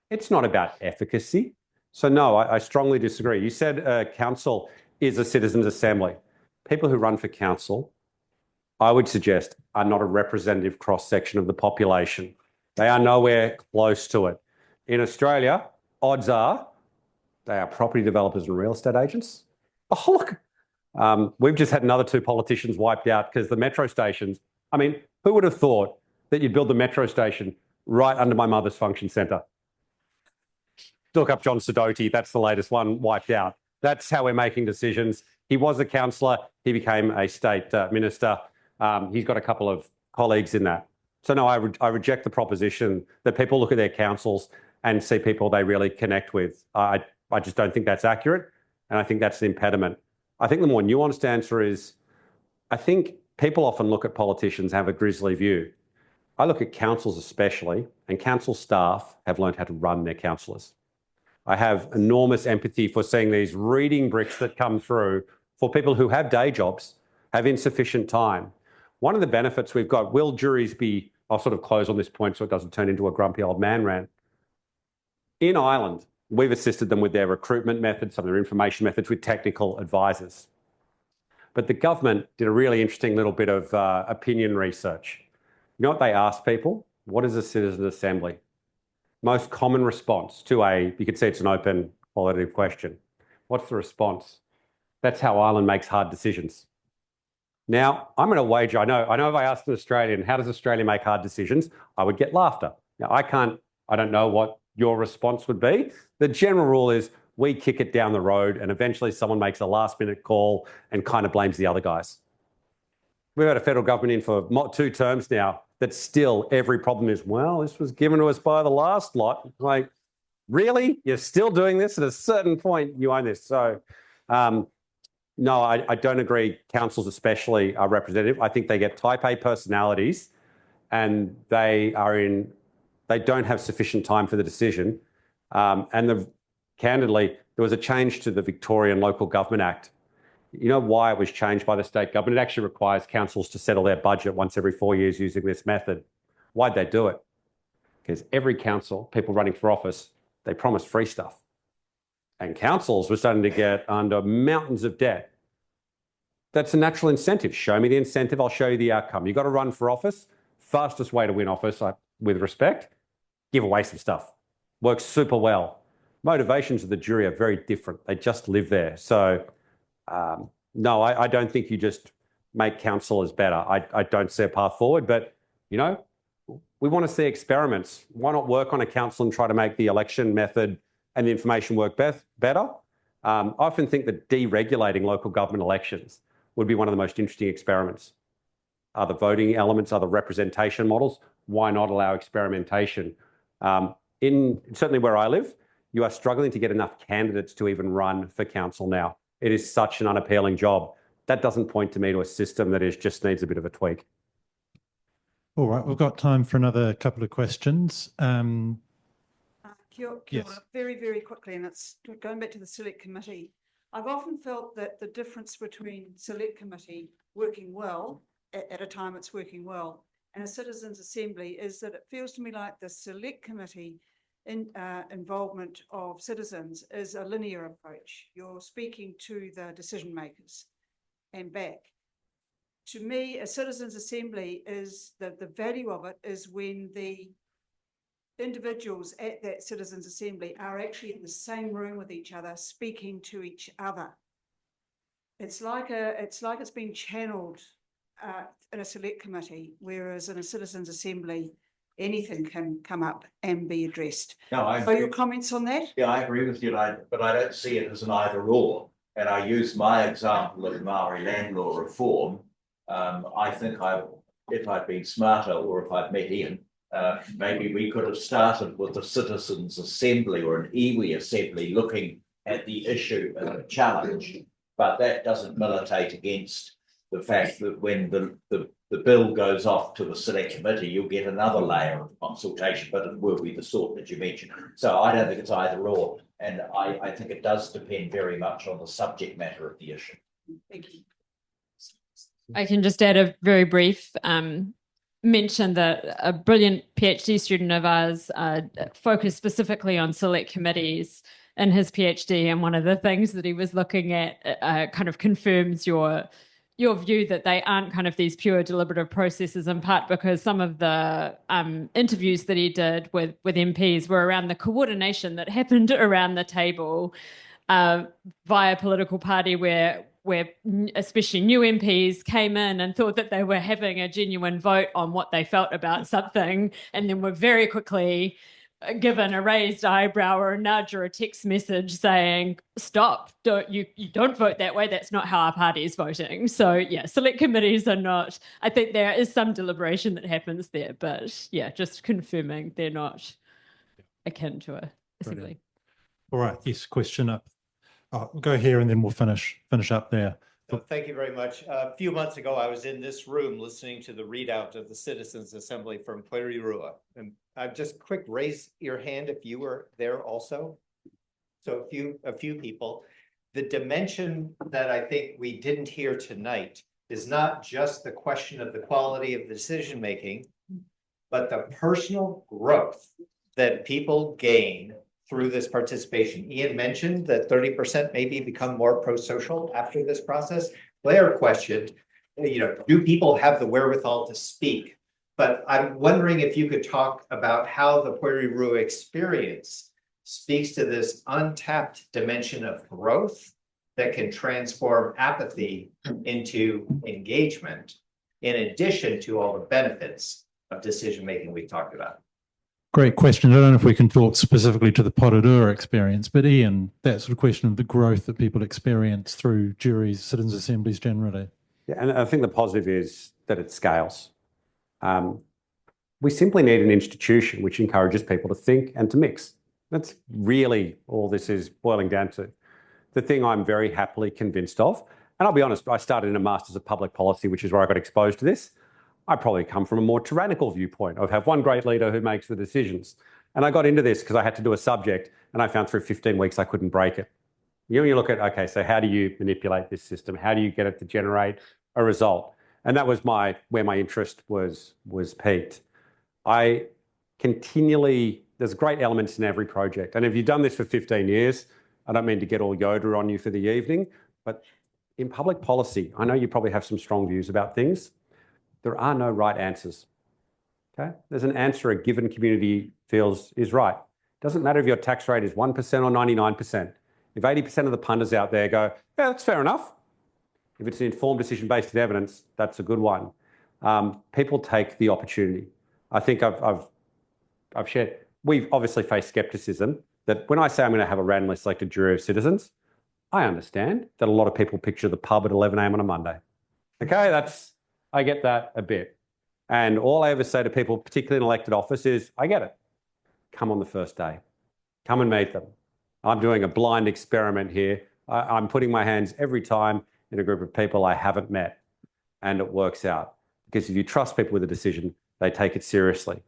It's not about efficacy. So no, I strongly disagree. You said council is a citizens' assembly. People who run for council, I would suggest, are not a representative cross-section of the population. They are nowhere close to it. In Australia, odds are they are property developers and real estate agents. Oh, look, we've just had another two politicians wiped out because the metro stations, I mean, who would have thought that you'd build the metro station right under my mother's function centre? Look up John Sidoti, that's the latest one, wiped out. That's how we're making decisions. He was a councillor, he became a state minister. He's got a couple of colleagues in that. So no, I reject the proposition that people look at their councils and see people they really connect with. I just don't think that's accurate, and I think that's an impediment. I think the more nuanced answer is, I think people often look at politicians and have a grisly view. I look at councils especially, and council staff have learned how to run their councillors. I have enormous empathy for seeing these reading bricks that come through for people who have day jobs, have insufficient time. One of the benefits we've got, will juries be, I'll sort of close on this point so it doesn't turn into a grumpy old man rant. In Ireland, we've assisted them with their recruitment methods, some of their information methods, with technical advisors. But the government did a really interesting little bit of opinion research. You know what they asked people? What is a citizen assembly? Most common response to you could see it's an open qualitative question. What's the response? That's how Ireland makes hard decisions. Now, I'm going to wager, I know if I asked an Australian, how does Australia make hard decisions? I would get laughter. Now, I don't know what your response would be. The general rule is we kick it down the road and eventually someone makes a last minute call and kind of blames the other guys. We've had a federal government in for 2 terms now that still every problem is, well, this was given to us by the last lot. Like, really? You're still doing this? At a certain point, you own this. So, no, I don't agree councils especially are representative. I think they get type A personalities and they are in They don't have sufficient time for the decision. Candidly, there was a change to the Victorian Local Government Act. You know why it was changed by the state government? It actually requires councils to settle their budget once every 4 years using this method. Why'd they do it? Because every council, people running for office, they promised free stuff. And councils were starting to get under mountains of debt. That's a natural incentive. Show me the incentive, I'll show you the outcome. You've got to run for office. Fastest way to win office, with respect, give away some stuff. Works super well. Motivations of the jury are very different. They just live there. So, no, I don't think you just make councillors better. I don't see a path forward, but, you know, we want to see experiments. Why not work on a council and try to make the election method and the information work better? I often think that deregulating local government elections would be one of the most interesting experiments. Other voting elements, other representation models, why not allow experimentation? Certainly where I live, you are struggling to get enough candidates to even run for council now. It is such an unappealing job. That doesn't point to me to a system that just needs a bit of a tweak. All right, we've got time for another couple of questions. Yes. Very, very quickly, and it's going back to the select committee. I've often felt that the difference between select committee working well at a time it's working well and a citizens' assembly is that it feels to me like the select committee involvement of citizens is a linear approach. You're speaking to the decision makers and back. To me, a citizens' assembly is the value of it is when the individuals at that citizens' assembly are actually in the same room with each other, speaking to each other. It's like it's being channeled in a select committee, whereas in a citizens' assembly, anything can come up and be addressed. No, Are your comments on that? Yeah, I agree with you, but I don't see it as an either or. And I use my example of Maori land law reform. I think if I'd been smarter or if I'd met Iain, maybe we could have started with a citizens' assembly or an iwi assembly looking at the issue and the challenge. But that doesn't militate against the fact that when the bill goes off to the select committee, you'll get another layer of consultation, but it will be the sort that you mentioned. So I don't think it's either or. And I think it does depend very much on the subject matter of the issue. Thank you. I can just add a very brief mention that a brilliant PhD student of ours focused specifically on select committees in his PhD, and one of the things that he was looking at kind of confirms your view that they aren't kind of these pure deliberative processes, in part because some of the interviews that he did with MPs were around the coordination that happened around the table via political party where especially new MPs came in and thought that they were having a genuine vote on what they felt about something, and then were very quickly given a raised eyebrow or a nudge or a text message saying, stop, you don't vote that way, that's not how our party is voting. So yeah, select committees are not, I think there is some deliberation that happens there, but yeah, just confirming they're not akin to a assembly. All right, yes, question up. We'll go here and then we'll finish up there. Thank you very much. A few months ago, I was in this room listening to the readout of the Citizens' Assembly from Porirua. And just quick, raise your hand if you were there also. So a few people. The dimension that I think we didn't hear tonight is not just the question of the quality of the decision-making, but the personal growth that people gain through this participation. Iain mentioned that 30% maybe become more pro-social after this process. Claire questioned, do people have the wherewithal to speak? But I'm wondering if you could talk about how the Porirua experience speaks to this untapped dimension of growth that can transform apathy into engagement, in addition to all the benefits of decision-making we've talked about. Great question. I don't know if we can talk specifically to the Porirua experience, but Iain, that sort of question of the growth that people experience through juries, citizens' assemblies generally. Yeah, and I think the positive is that it scales. We simply need an institution which encourages people to think and to mix. That's really all this is boiling down to. The thing I'm very happily convinced of, and I'll be honest, I started in a Masters of Public Policy, which is where I got exposed to this. I probably come from a more tyrannical viewpoint of have one great leader who makes the decisions. And I got into this because I had to do a subject and I found through 15 weeks I couldn't break it. You look at, okay, so how do you manipulate this system? How do you get it to generate a result? And that was where my interest was peaked. I continually, there's great elements in every project. And if you've done this for 15 years, I don't mean to get all Yoda on you for the evening, but in public policy, I know you probably have some strong views about things. There are no right answers. Okay? There's an answer a given community feels is right. Doesn't matter if your tax rate is 1% or 99%. If 80% of the punters out there go, yeah, that's fair enough. If it's an informed decision based on evidence, that's a good one. People take the opportunity. I think I've shared, we've obviously faced skepticism that when I say I'm going to have a randomly selected jury of citizens, I understand that a lot of people picture the pub at 11 a.m. on a Monday. Okay, I get that a bit. And all I ever say to people, particularly in elected office, is I get it. Come on the first day. Come and meet them. I'm doing a blind experiment here. I'm putting my hands every time in a group of people I haven't met, and it works out. Because if you trust people with a decision, they take it seriously.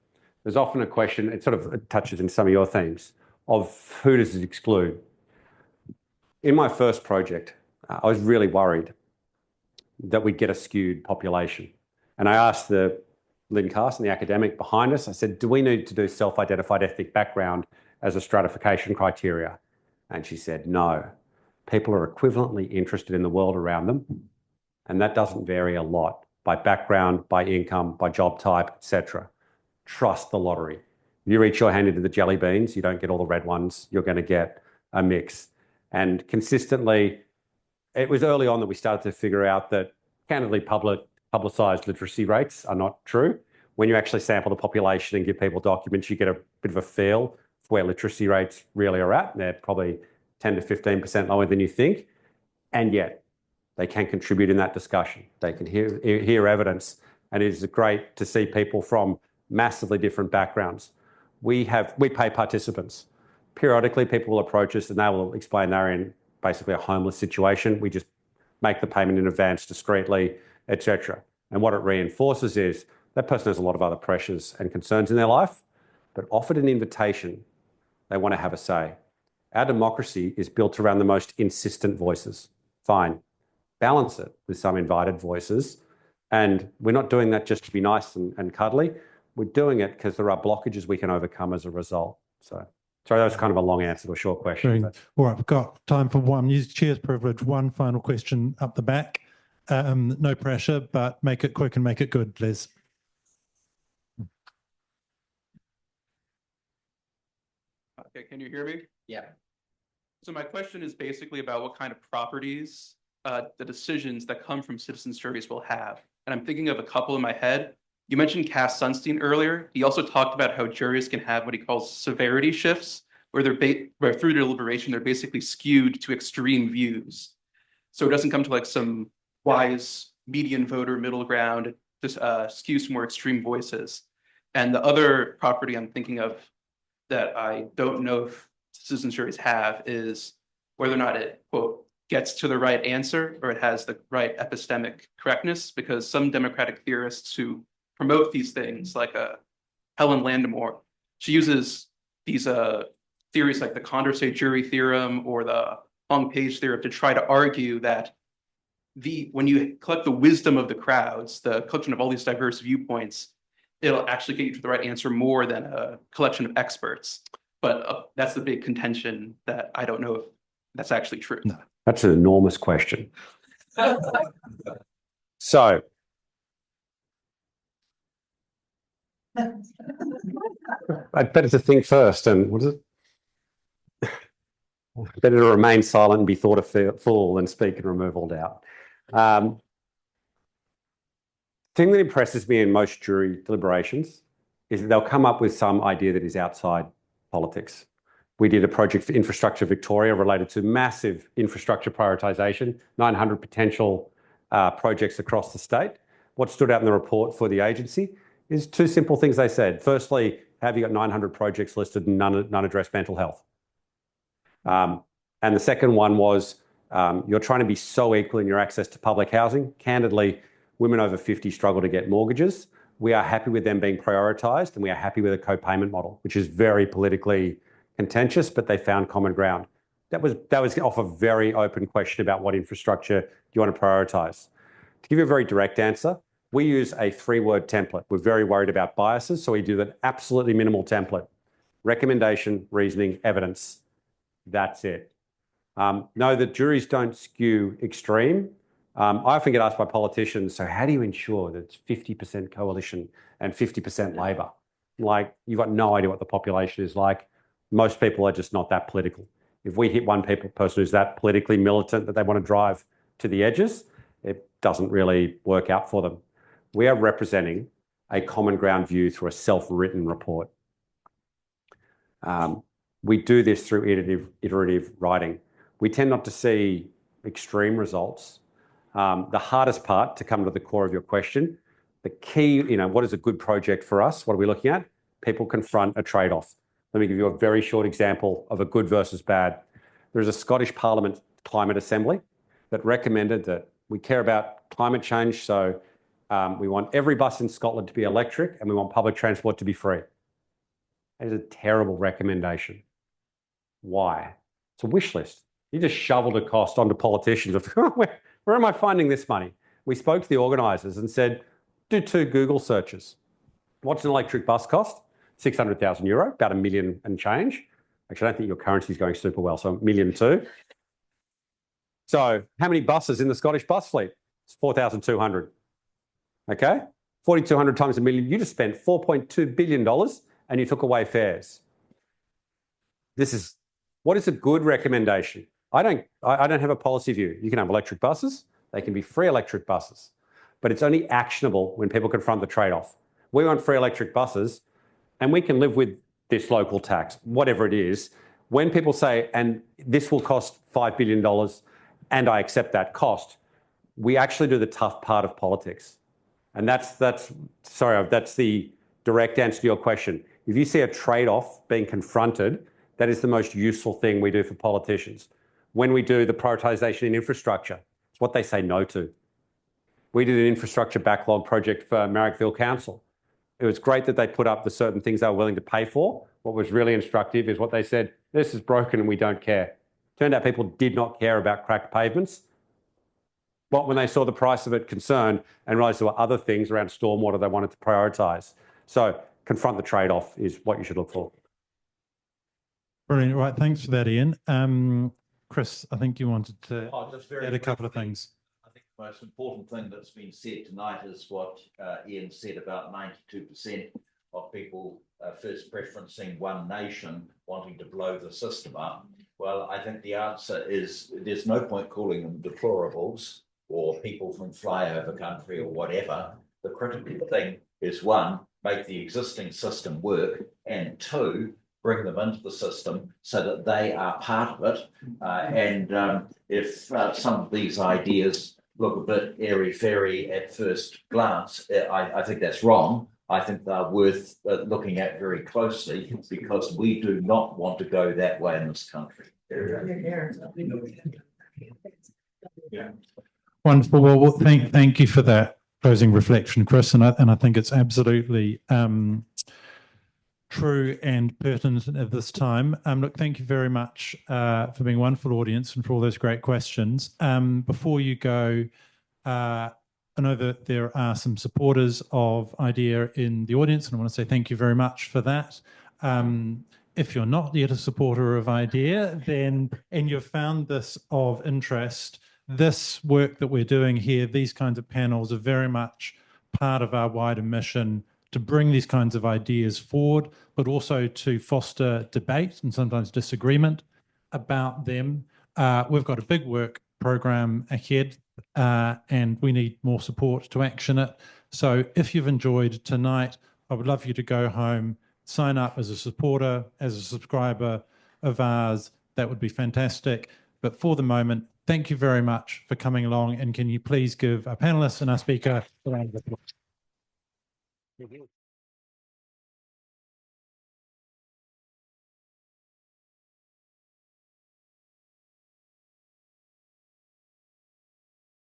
There's often a question, it sort of touches in some of your themes, of who does it exclude? In my first project, I was really worried that we'd get a skewed population. And I asked Lynn Carson, the academic behind us, I said, do we need to do self-identified ethnic background as a stratification criteria? And she said, no. People are equivalently interested in the world around them, and that doesn't vary a lot by background, by income, by job type, etc. Trust the lottery. If you reach your hand into the jelly beans, you don't get all the red ones, you're going to get a mix. And consistently, it was early on that we started to figure out that candidly publicised literacy rates are not true. When you actually sample the population and give people documents, you get a bit of a feel for where literacy rates really are at. They're probably 10 to 15% lower than you think. And yet they can contribute in that discussion. They can hear evidence. And it is great to see people from massively different backgrounds. We pay participants. Periodically, people will approach us and they will explain they're in basically a homeless situation. We just make the payment in advance discreetly, etc. And what it reinforces is that person has a lot of other pressures and concerns in their life, but offered an invitation, they want to have a say. Our democracy is built around the most insistent voices. Fine. Balance it with some invited voices. And we're not doing that just to be nice and cuddly. We're doing it because there are blockages we can overcome as a result. So, sorry, that was kind of a long answer to a short question. All right, we've got time for one. Use chair's privilege. One final question up the back. No pressure, but make it quick and make it good, please. Okay, can you hear me? Yeah. So my question is basically about what kind of properties the decisions that come from citizens' juries will have. And I'm thinking of a couple in my head. You mentioned Cass Sunstein earlier. He also talked about how juries can have what he calls severity shifts, where where through deliberation, they're basically skewed to extreme views. So it doesn't come to like some wise median voter middle ground, just skews to more extreme voices. And the other property I'm thinking of that I don't know if citizens juries have is whether or not it, quote, gets to the right answer or it has the right epistemic correctness, because some democratic theorists who promote these things, like Helen Landemore, she uses these theories like the Condorcet jury theorem or the Hong-Page theorem to try to argue that when you collect the wisdom of the crowds, the collection of all these diverse viewpoints, it'll actually get you to the right answer more than a collection of experts. But that's the big contention that I don't know if that's actually true. No, that's an enormous question. So, I'd better to think first, and what is it? Better to remain silent and be thought a fool than speak and remove all doubt. The thing that impresses me in most jury deliberations is that they'll come up with some idea that is outside politics. We did a project for Infrastructure Victoria related to massive infrastructure prioritisation, 900 potential projects across the state. What stood out in the report for the agency is two simple things they said. Firstly, have you got 900 projects listed and none address mental health? And the second one was you're trying to be so equal in your access to public housing. Candidly, women over 50 struggle to get mortgages. We are happy with them being prioritised, and we are happy with a co-payment model, which is very politically contentious, but they found common ground. That was off a very open question about what infrastructure do you want to prioritise. To give you a very direct answer, we use a 3-word template. We're very worried about biases, so we do an absolutely minimal template. Recommendation, reasoning, evidence. That's it. No, the juries don't skew extreme. I often get asked by politicians, so how do you ensure that it's 50% coalition and 50% Labor? Like, you've got no idea what the population is like. Most people are just not that political. If we hit one person who's that politically militant that they want to drive to the edges, it doesn't really work out for them. We are representing a common ground view through a self-written report. We do this through iterative writing. We tend not to see extreme results. The hardest part, to come to the core of your question, the key, what is a good project for us? What are we looking at? People confront a trade-off. Let me give you a very short example of a good versus bad. There's a Scottish Parliament Climate Assembly that recommended that we care about climate change, so we want every bus in Scotland to be electric and we want public transport to be free. That is a terrible recommendation. Why? It's a wish list. You just shoveled a cost onto politicians of where am I finding this money? We spoke to the organisers and said, do 2 Google searches. What's an electric bus cost? €600,000, about $1 million and change. Actually, I don't think your currency is going super well, so $1 million too. So how many buses in the Scottish bus fleet? It's 4,200. Okay? 4,200 times $1 million. You just spent $4.2 billion and you took away fares. What is a good recommendation? I don't have a policy view. You can have electric buses. They can be free electric buses. But it's only actionable when people confront the trade-off. We want free electric buses, and we can live with this local tax, whatever it is. When people say, and this will cost $5 billion, and I accept that cost, we actually do the tough part of politics. And that's the direct answer to your question. If you see a trade-off being confronted, that is the most useful thing we do for politicians. When we do the prioritisation in infrastructure, it's what they say no to. We did an infrastructure backlog project for Marrickville Council. It was great that they put up the certain things they were willing to pay for. What was really instructive is what they said, this is broken and we don't care. Turned out people did not care about cracked pavements. But when they saw the price of it, concerned and realised there were other things around stormwater they wanted to prioritise. So confront the trade-off is what you should look for. Brilliant. Right. Thanks for that, Ian. Chris, I think you wanted to add a couple of things. I think the most important thing that's been said tonight is what Ian said about 92% of people first preferencing one nation, wanting to blow the system up. Well, I think the answer is there's no point calling them deplorables or people from flyover country or whatever. The critical thing is, 1, make the existing system work, and 2, bring them into the system so that they are part of it. If some of these ideas look a bit airy-fairy at first glance, I think that's wrong. I think they're worth looking at very closely, because we do not want to go that way in this country. Yeah. Wonderful. Well, thank you for that closing reflection, Chris. And I think it's absolutely true and pertinent at this time. Look, thank you very much for being a wonderful audience and for all those great questions. Before you go, I know that there are some supporters of IDEA in the audience, and I want to say thank you very much for that. If you're not yet a supporter of IDEA, and you've found this of interest, this work that we're doing here, these kinds of panels are very much part of our wider mission to bring these kinds of ideas forward, but also to foster debate and sometimes disagreement about them. We've got a big work program ahead, and we need more support to action it. So if you've enjoyed tonight, I would love you to go home, sign up as a supporter, as a subscriber of ours. That would be fantastic. But for the moment, thank you very much for coming along, and can you please give our panelists and our speaker a round of applause.